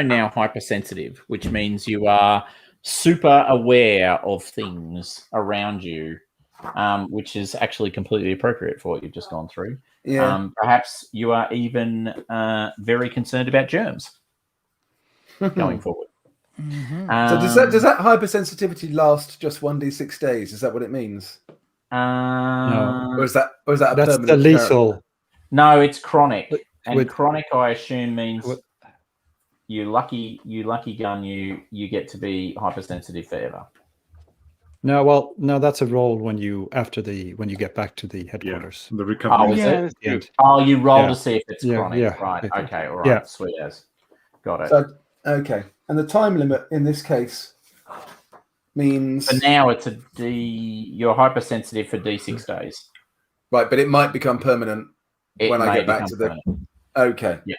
now hypersensitive, which means you are super aware of things around you, which is actually completely appropriate for what you've just gone through. Yeah. Perhaps you are even very concerned about germs going forward. Mm-hmm. So does that hypersensitivity last just 1d6 days? Is that what it means? No. Or is that a that's permanent the lethal? Character? No, it's chronic. And chronic, I assume, means you lucky gun, you get to be hypersensitive forever. No, that's a roll when you get back to the headquarters. The recovery. Oh, is it? You roll to see if it's chronic. Yeah, right. Okay. All right. Yeah. Sweet as. Got it. So, okay. And the time limit in this case means. For now, you're hypersensitive for D6 days. Right, but it might become permanent when I get back to the. Permanent. Okay. Yeah.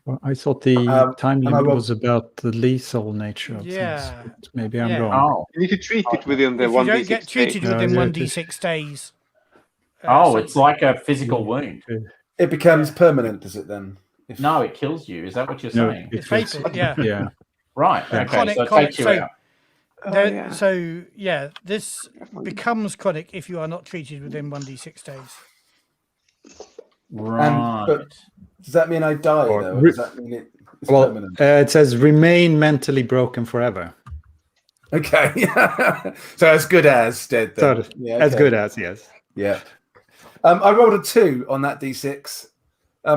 Well, I thought the time limit was about the lethal nature of things. But maybe I'm wrong. Oh. You need to treat it within the 1d6 days. You don't get treated within 1d6 days. It's like a physical wound. It becomes permanent, does it then? No, it kills you. Is that what you're saying? It's fatal, yeah. Right. Okay. Chronic, so it takes you out. So, this becomes chronic if you are not treated within 1d6 days. Right. But does that mean I die, though? Or does that mean it's permanent? It says remain mentally broken forever. Okay. So as good as dead, then. As good as, yes. Yeah. I rolled a 2 on that d6.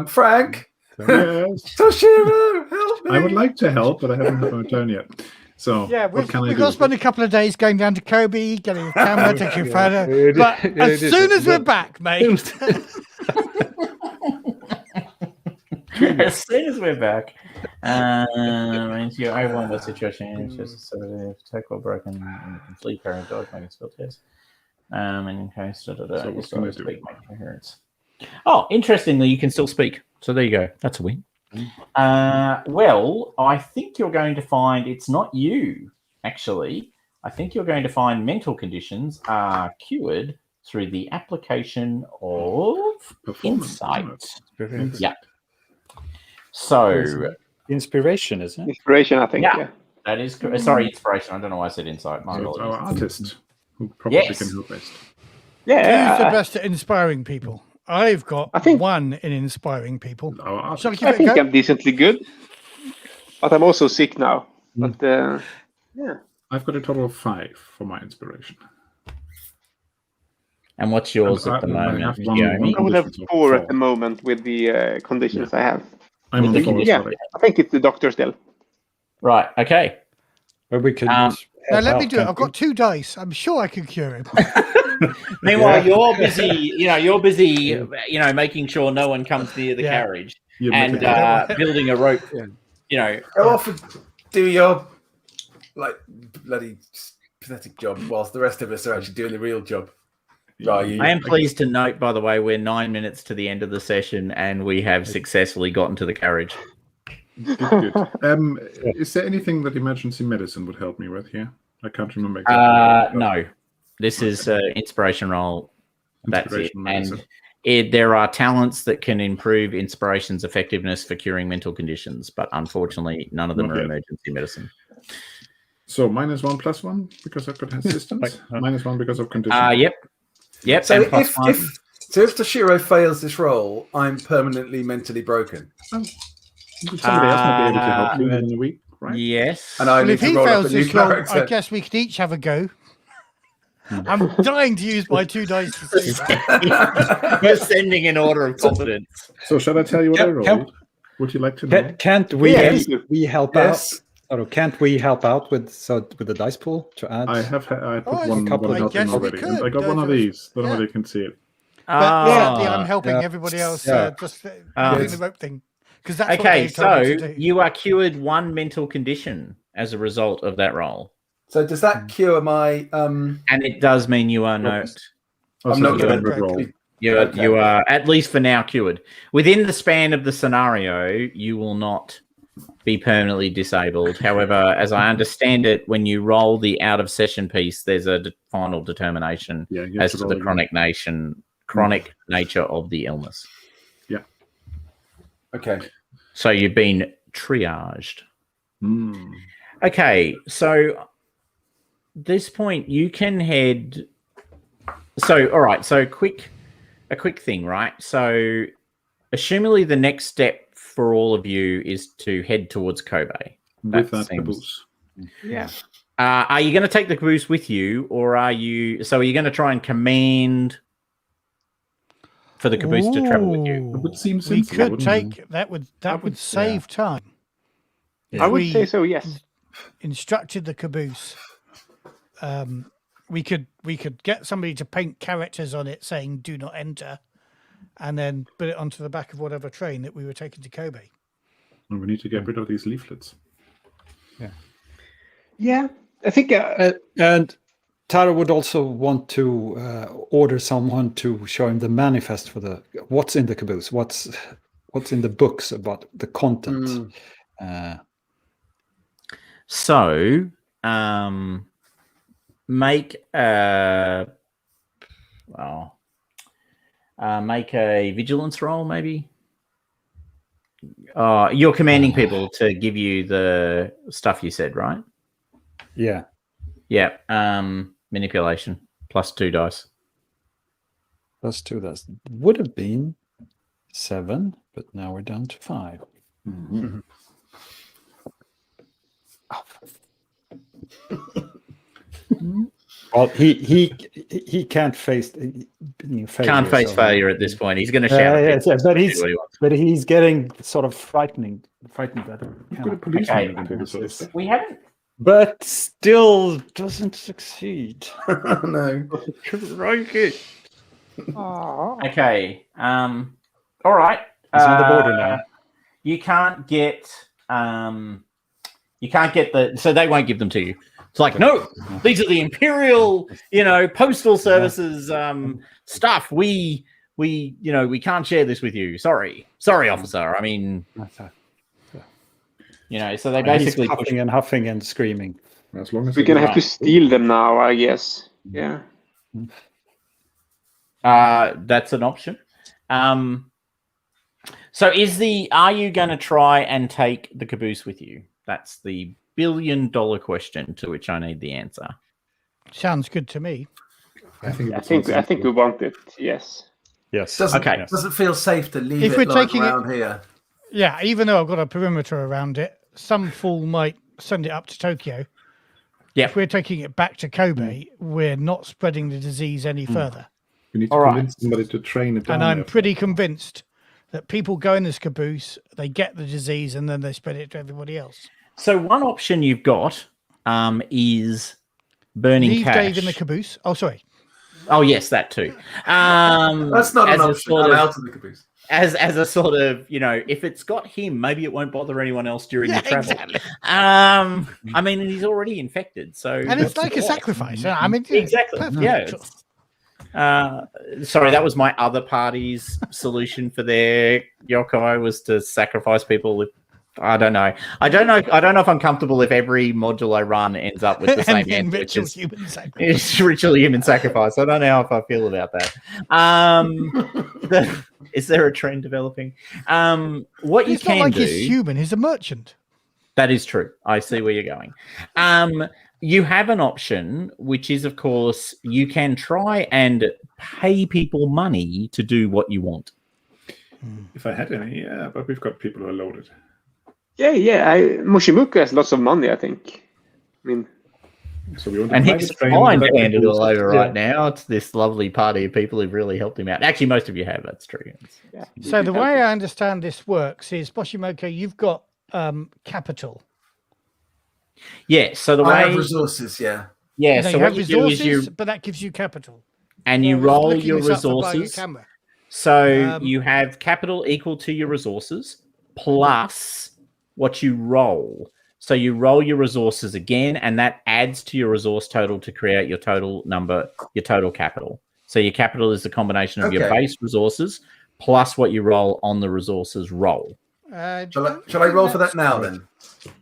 Frank? Yes. Toshiro, help me! I would like to help, but I haven't had my turn yet. So we've got to spend a couple of days going down to Kobe, getting a camera, taking a photo. But as soon as we're back, mate. As soon as we're back, I won the situation. It's just sort of tackle broken and complete parent dog making skill test. And in case you still speak, make coherence. Oh, interestingly, you can still speak. So there you go. That's a win. Well, I think you're going to find it's not you, actually. I think you're going to find mental conditions are cured through the application of insight. Yeah. So inspiration, isn't it? Inspiration, I think. Yeah. That is correct. Sorry, inspiration. I don't know why I said insight. My apologies. Our artist who probably can help best. Yeah. Who's the best at inspiring people? I've got one in inspiring people. I think I'm decently good, but I'm also sick now. But I've got a total of 5 for my inspiration. And what's yours And at the I moment, have one Yomi? I would have condition, so 4 at 4. the moment with the conditions I have. I'm With on the 4 condition. already. I think it's the doctor still. Right. Okay. But we could. Now let me out, do it. can't I've got 2 dice. I'm sure I can cure him. Meanwhile, you're busy. You're busy. Making sure no one comes near the carriage and building a rope. Go off and do your bloody pathetic job, whilst the rest of us are actually doing the real job. Right. I am pleased to note, by the way, we're 9 minutes to the end of the session, and we have successfully gotten to the carriage. Good. Is there anything that emergency medicine would help me with here? I can't remember exactly. No. This is inspiration roll. That's it. Medicine. And there are talents that can improve inspiration's effectiveness for curing mental conditions, but unfortunately, none of them are emergency medicine. So -1 +1 because I've got assistance. -1 because of conditions. Yep. So and if Toshiro fails this roll, I'm permanently mentally broken. Somebody else might be able to help you in a week, right? Yes. And I Well, need if to he roll up fails a new this roll, character. I guess we could each have a go. I'm dying to use my 2 dice to see. We're sending an order of competence. So shall I tell you what I rolled? Would you like to know? Can't we? Yes. We help Yes. out. Can't we help out with the dice pool to add? I put I one couple help guess in we already. could. And I got one of these. Don't know whether you can see it. But sadly, I'm helping everybody else just doing the rope thing. Because that's Okay, what they told me so to do. you are cured 1 mental condition as a result of that roll. So does that cure my And it does mean you are not. I'm not going gonna to roll. You are, at least for now, cured. Within the span of the scenario, you will not be permanently disabled. However, as I understand it, when you roll the out of session piece, there's a final determination as to the chronic nature of the illness. Yeah. Okay. So you've been triaged. Okay, so this point you can head. So all right, so a quick thing, right? So assumably the next step for all of you is to head towards Kobe. With that caboose. Yeah. Are you going to take the caboose with you, or are you going to try and command for the caboose to travel with you? It would seem We sensible, could wouldn't take that would save time. I would say so, yes. Instructed the caboose. We could get somebody to paint characters on it saying "Do not enter," and then put it onto the back of whatever train that we were taking to Kobe. And we need to get rid of these leaflets. Yeah. I think and Taro would also want to order someone to show him the manifest for what's in the caboose, what's in the books about the content. So, make a vigilance roll, maybe. You're commanding people to give you the stuff you said, right? Yeah. Manipulation +2 dice. +2 dice would have been 7, but now we're down to 5. Mm-hmm. Well, he can't face failure. Can't face failure at this point. He's going to shout. Yes, but he's getting sort of frightened that we haven't, but still doesn't succeed. No. Right it. Okay. All right. He's on the border now. You can't get so they won't give them to you. It's like, no, these are the Imperial, Postal Services stuff. We can't share this with you. Sorry, officer. I mean, so they basically he's huffing and huffing and screaming. As long as we're going to have to steal them now, I guess. Yeah. That's an option. So are you going to try and take the caboose with you? That's the billion-dollar question to which I need the answer. Sounds good to me. I think we want it. Yes. Doesn't feel safe to leave If it we're taking around here. Yeah, even though I've got a perimeter around it, some fool might send it up to Tokyo. Yeah. If we're taking it back to Kobe, we're not spreading the disease any further. You need to convince somebody to train it down. And I'm pretty convinced that people go in this caboose, they get the disease, and then they spread it to everybody else. So one option you've got is burning Leave cash. Dave in the caboose. Oh, sorry. Oh, yes, that too. That's not an option. I'm out of the caboose. As a sort of, if it's got him, maybe it won't bother anyone else during the travel. Exactly. I mean, and he's already infected, so and it's like a sacrifice. I mean, exactly. Yeah. Sorry, that was my other party's solution for their yokai was to sacrifice people with. I don't know if I'm comfortable if every module I run ends up with the same end, which is human sacrifice. It's ritual human sacrifice. I don't know how I feel about that. Is there a trend developing? What you it's can not like do? He's human. He's a merchant. That is true. I see where you're going. You have an option, which is, of course, you can try and pay people money to do what you want. If I had any, yeah, but we've got people who are loaded. Yeah. Mushimuku has lots of money, I think. I mean, so we want and he's fine-handed all over right now. It's this lovely party of people who've really helped him out. Actually, most of you have. That's true. So the way I understand this works is, Boshimoku, you've got capital. Yeah. So the way I have resources, yeah. Yeah. So so you what have you do resources, is but that gives you capital. and you roll your resources. So Um, you have capital equal to your resources plus what you roll. So you roll your resources again, and that adds to your resource total to create your total number, your total capital. So your capital is the combination of your base resources plus what you roll on the resources roll. Shall I roll for that now then?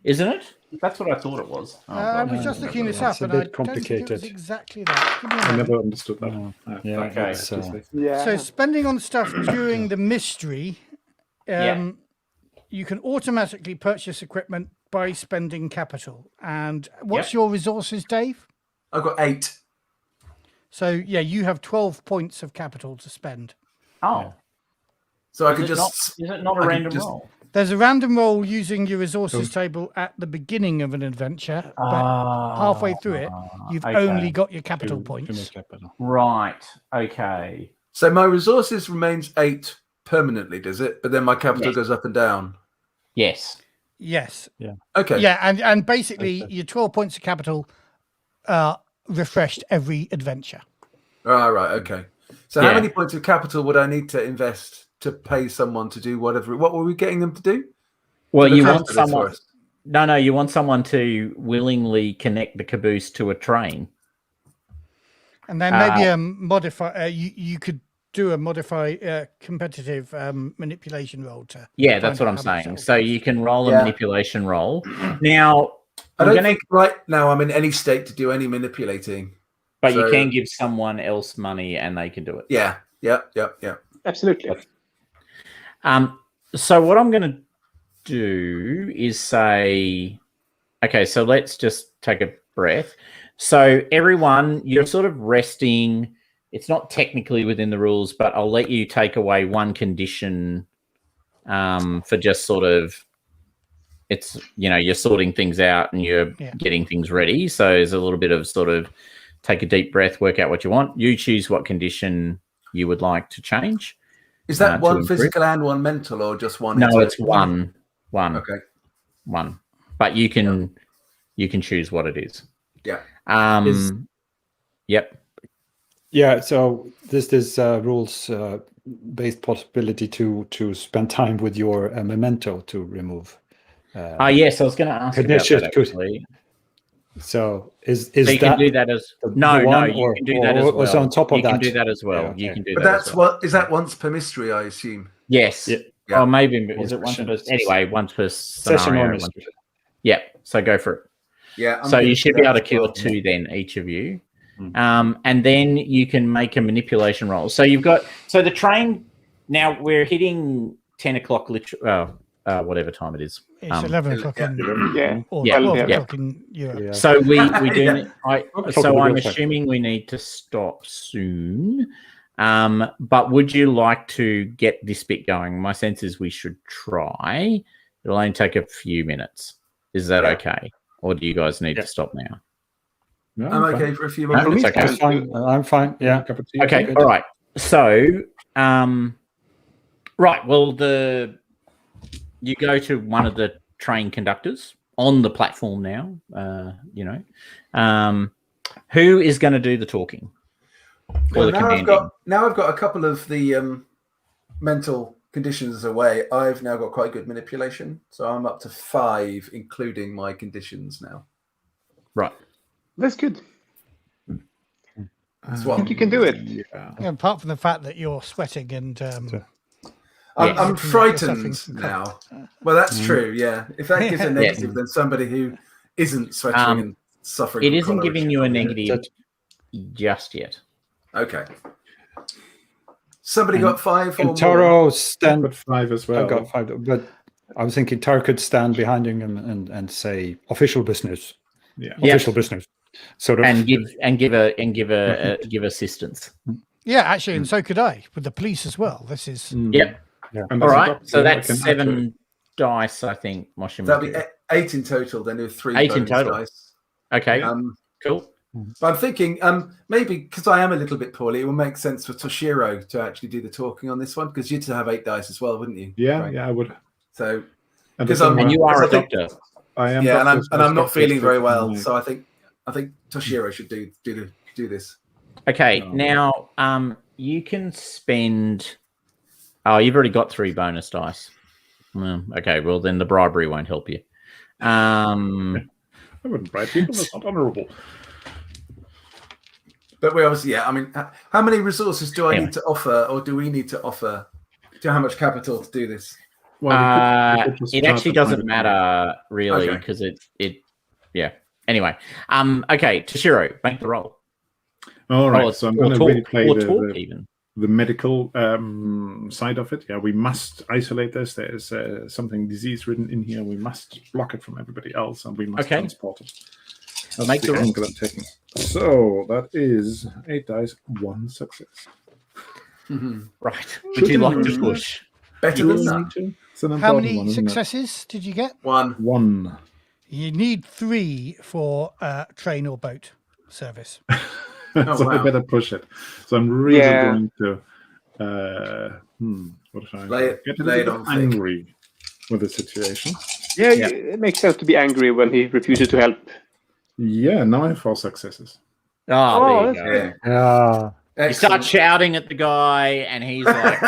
Isn't it? That's what I thought it was. I was just looking this up, a and bit I don't think it was complicated. exactly that. Give me a I moment. never understood that. Okay. So spending on stuff during the mystery, you can automatically purchase equipment by spending capital. And what's your resources, Dave? I've got 8. So you have 12 points of capital to spend. Oh. So I could just... Is it not a random roll? There's a random roll using your resources table at the beginning of an adventure, but halfway through it, you've only got your capital points. Right. Okay. So my resources remains 8 permanently, does it? But then my capital goes up and down. Yes. Yes. Yeah. Okay. Yeah, and basically your 12 points of capital are refreshed every adventure. Right. Okay. So how many points of capital would I need to invest to pay someone to do whatever? What were we getting them to do? Well, you want someone. No, you want someone to willingly connect the caboose to a train. And then maybe modify. You could do a modify competitive manipulation roll to. Yeah, that's what I'm saying. So you can roll a manipulation roll. Now, I don't think right now I'm in any state to do any manipulating. But you can give someone else money and they can do it. Yeah. absolutely. So what I'm going to do is say, okay, so let's just take a breath. So everyone, you're sort of resting. It's not technically within the rules, but I'll let you take away one condition for just sort of, it's, you're sorting things out and you're getting things ready. So there's a little bit of sort of take a deep breath, work out what you want. You choose what condition you would like to change. Is that one physical and one mental, or just one? No, it's one. Okay. One. But you can choose what it is. Yeah. Yep. Yeah. So this rules based possibility to spend time with your memento to remove. Yes, I was going to ask about that actually. So is so you that can do that as no, you can do that as well. Also on top of that, you can do that as well. Okay. You can do but that. That's as well. what is that once per mystery, I assume. Yes. Yeah. Oh, maybe is it once per? Anyway, once per scenario. Yeah. So go for it. Yeah. So you should be able to cure 2 then, each of you, and then you can make a manipulation roll. So you've got the train. Now we're hitting 10 o'clock. Whatever time it is. It's 11 o'clock in or 12 o'clock in Europe. So we do. So I'm assuming we need to stop soon. But would you like to get this bit going? My sense is we should try. It'll only take a few minutes. Is that okay? Or do you guys need to stop now? No, I'm fine. okay for a few No, moments. it's okay. That's fine. I'm fine. Yeah. Cup of tea, Okay, good. all right. So, right. Well, you go to one of the train conductors on the platform now. Who is going to do the talking? Well, now I've got a couple of the mental conditions away. I've now got quite good manipulation, so I'm up to 5, including my conditions now. Right. That's good. That's I think you can do it. Yeah, apart from the fact that you're sweating and I'm frightened now. Well, that's true. Yeah, if that gives a negative, then somebody who isn't sweating and suffering. It isn't giving you a negative just yet. Okay. Somebody got 5 or Taro more. stand Got 5 as well. I've got 5, but I was thinking Taro could stand behind him and say official business. Yeah. Official business. Sort of And give assistance. yeah, actually, and so could I with the police as well. This is Yep. Yeah. All right. So that's 7 dice, I think. That'll be 8 in total. Then with 3 8 in bonus total. dice. Okay. Cool. But I'm thinking maybe because I am a little bit poorly, it will make sense for Toshiro to actually do the talking on this one because you'd have 8 dice as well, wouldn't you? Yeah, Right. yeah, I would. So And you are a doctor. I am. Yeah, doctor, and I'm not feeling very well, my- so I think Toshiro should do this. Okay. Oh. Now, you can spend. Oh, you've already got 3 bonus dice. Okay. Well, then the bribery won't help you. I wouldn't bribe people. That's not honourable. But we obviously, I mean, how many resources do I need to offer, or do we need to offer? How much capital to do this? Well, we could just It start actually the doesn't private matter really Okay. because yeah. Anyway, okay, Toshiro, make the roll. All right, Or- so I'm or going to talk- really play or talk the even. medical side of it. Yeah, we must isolate this. There is something disease-ridden in here. We must block it from everybody else, and we must Okay. transport it. That's Make the roll. angle I'm taking. So that is 8 dice, 1 success. Right. Would you like to push? Better than none. It's an how important many one, isn't it? successes did you get? 1. 1. You need 3 for train or boat service. So I wow. better push it. So I'm really Yeah. going to what should I get a lay it little on bit thick. angry with the situation. Yeah, it makes sense to be angry when he refuses to help. Yeah, now I have 4 successes. Oh, there you that's go. good. yeah. You start shouting at the guy, and he's like,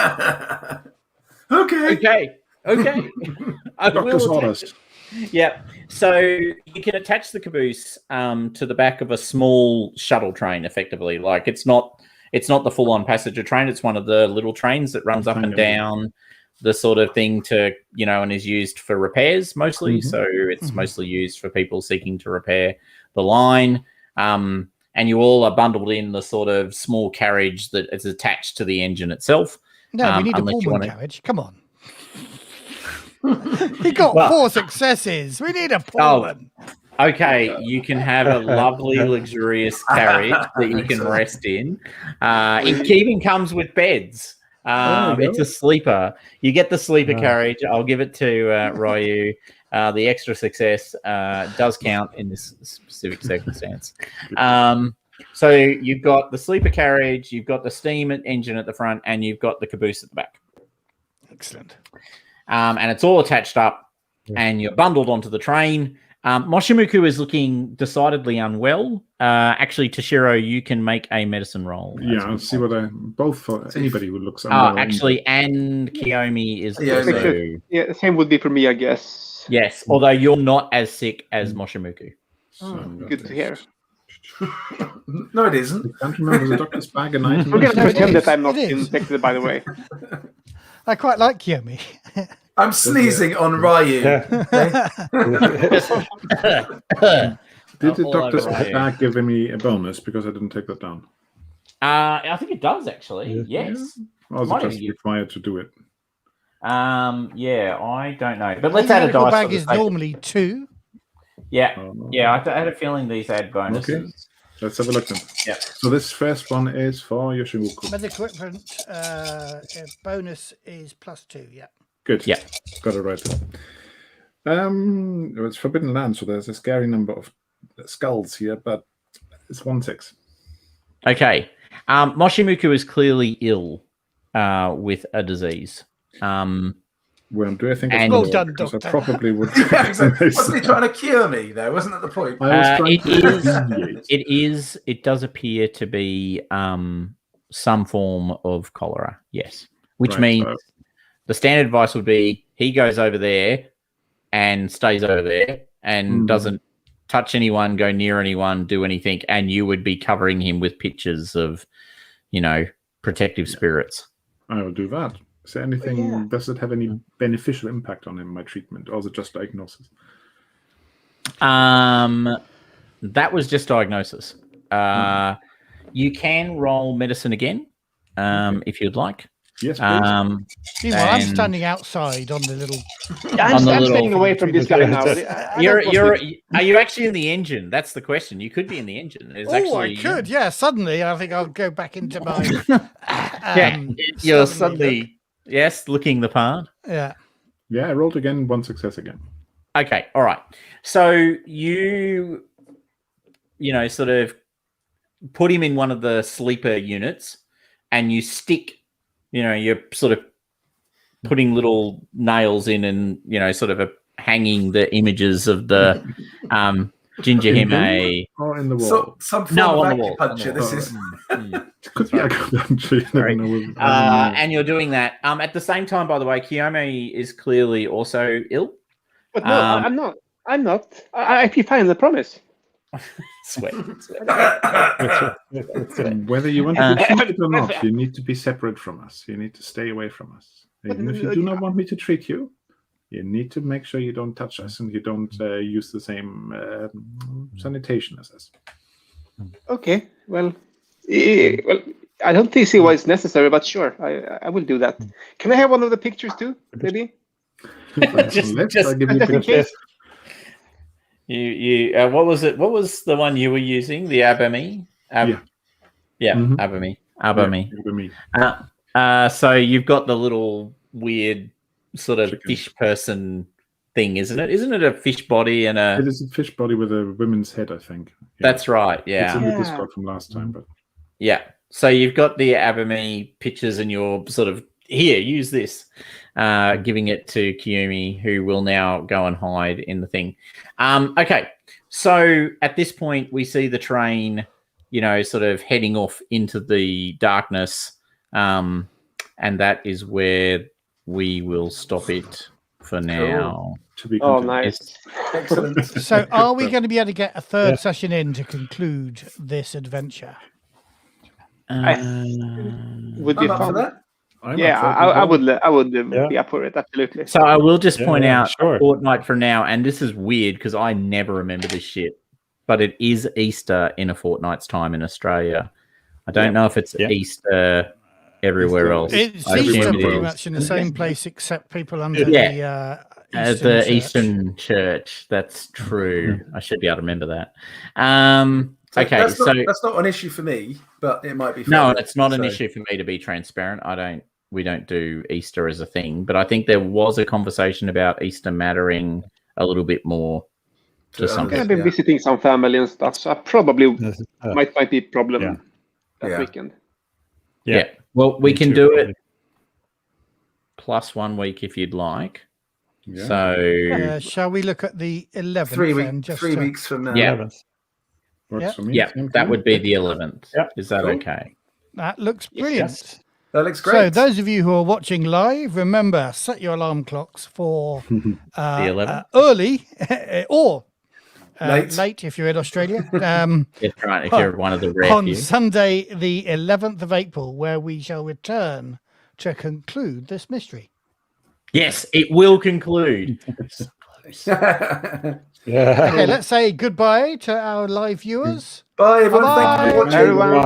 Okay. okay. I will Doctor's attack orders. it." Yep. So you can attach the caboose to the back of a small shuttle train, effectively. Like it's not the full-on passenger train. It's one of the little trains that runs up and down the sort of thing and is used for repairs mostly. Mhm. So it's mostly used for people seeking to repair the line. And you all are bundled in the sort of small carriage that is attached to the engine itself. No, we need a unless you Pullman wanna- carriage. Come on. He got Well- 4 successes. We need a Pullman. Okay, you can have a lovely, luxurious carriage that you can rest in. It even comes with beds. It's a sleeper. You get the sleeper carriage. I'll give it to Ryu. The extra success does count in this specific circumstance. So you've got the sleeper carriage, you've got the steam engine at the front, and you've got the caboose at the back. Excellent. And it's all attached up, and you're bundled onto the train. Moshimuku is looking decidedly unwell. Actually, Toshiro, you can make a medicine roll. Yeah, I'll see what both for anybody who looks unwell. Actually, and Kiyomi is Yeah, also... Yeah, same would be for me, I guess. Yes, although you're not as sick as Moshimuku. Good to hear. No, it isn't. I can't remember the doctor's bag and item. I'm going to No, it pretend is. that I'm not It is. infected, by the way. I quite like Kiyomi. I'm sneezing on Ryu. Did the All doctor's over Ryu. bag give me a bonus because I didn't take that down? I think it does, actually. Yes. Or was Might it just even give- required to do it? Yeah, I don't know. But let's add a Medical dice. bag for the is sake of- normally 2. Yeah, Oh, yeah. I had a feeling these add bonuses. Okay. Let's have a look then. Yeah. So this first one is for Yoshimoku. Medical equipment bonus is +2. Yeah. Good. Yeah. Got it right there. It's Forbidden Land, so there's a scary number of skulls here, but It's 1/6. Okay. Moshimuku is clearly ill with a disease. Well, do I think And- it's Well well done, because I Doctor. probably would. Yeah, exactly. Wasn't he trying to cure me there? Wasn't that the point? I was trying It to is- alleviate. It does appear to be some form of cholera, yes. Which Right, means so- the standard advice would be he goes over there and stays over there and doesn't touch anyone, go near anyone, do anything, and you would be covering him with pictures of, protective spirits. I will do that. Is there anything? Does it have any beneficial impact on him, my treatment, or is it just diagnosis? That was just diagnosis. You can roll medicine again if you'd like. Yes, please. Meanwhile, I'm and- standing outside on the little. I'm the little- staying away from this guy now. Are you actually in the engine? That's the question. You could be in the engine. There's I could. Yeah, suddenly I think I'll go back into my. You're suddenly looking the part. Yeah. Yeah, I rolled again, 1 success again. Okay, all right. So you sort of put him in one of the sleeper units, and you stick. You're sort of putting little nails in, and sort of hanging the images of the Ginger Hime. Or in the wall. So, some form No, of on the wall. acupuncture. This is. Could be acupuncture. You never know. And you're doing that. At the same time, by the way, Kiyomi is clearly also ill. But no, I'm not. I'm not. I keep finding the promise. Sweat. Whether you want to be treated or not, you need to be separate from us. You need to stay away from us. Even if you do not want me to treat you, you need to make sure you don't touch us and you don't use the same sanitation as us. Okay. Well, I don't see why it's necessary, but sure, I will do that. Can I have one of the pictures too, maybe? Just I'll give you in pictures. case. You what was it? What was the one you were using? The Abami? Yeah. Abami. Yeah, for me. So you've got the little weird sort of Chicken. fish person thing, isn't it? Isn't it a fish body and a? It is a fish body with a women's head, I think. Yeah. That's right. It's Yeah. in the Discord from last time, but Yeah. So you've got the Abami pictures, and you're sort of here. Use this, giving it to Kiyomi, who will now go and hide in the thing. Okay. So at this point, we see the train, sort of heading off into the darkness, and that is where we will stop it for now. to be Oh, continued. nice. Excellent. So, are we going to be able to get a third session in to conclude this adventure? Would be I'm up for fun. that. I'm Yeah, up for it. I would be up for it. Absolutely. So I will just point out sure. a fortnight from now, and this is weird because I never remember this shit, but it is Easter in a fortnight's time in Australia. I don't know if it's Easter everywhere else. It's I Easter assume it pretty is. much in the same place, except people under Yeah. the At Eastern the Church. Eastern Church. That's true. I should be able to remember that. Okay, that's so that's not an issue for me, but it might be. For no, others, it's not an so- issue for me to be transparent. We don't do Easter as a thing, but I think there was a conversation about Easter mattering a little bit more to some I've people. been visiting some family and stuff, so I probably might be a problem that Yeah. weekend. Yeah. Well, we Me can too, do probably. it plus 1 week if you'd like. Yeah. So Shall we look at the 11th? 3 then, weeks. just 3 to- weeks from now. Yeah. 11th. Works Yeah. for me. yeah, Same for that you. would be the 11th. Yeah. Is that Cool. okay? That looks brilliant. Yes. That looks So, great. those of you who are watching live, remember, set your alarm clocks for The 11th? early or Late. if you're in Australia. That's right. If you're one of the rare On few. Sunday, the 11th of April, where we shall return to conclude this mystery. Yes, it will conclude. Yeah. Okay, let's say goodbye to our live viewers. Bye, everyone. Thank you Bye-bye. for watching. Everyone.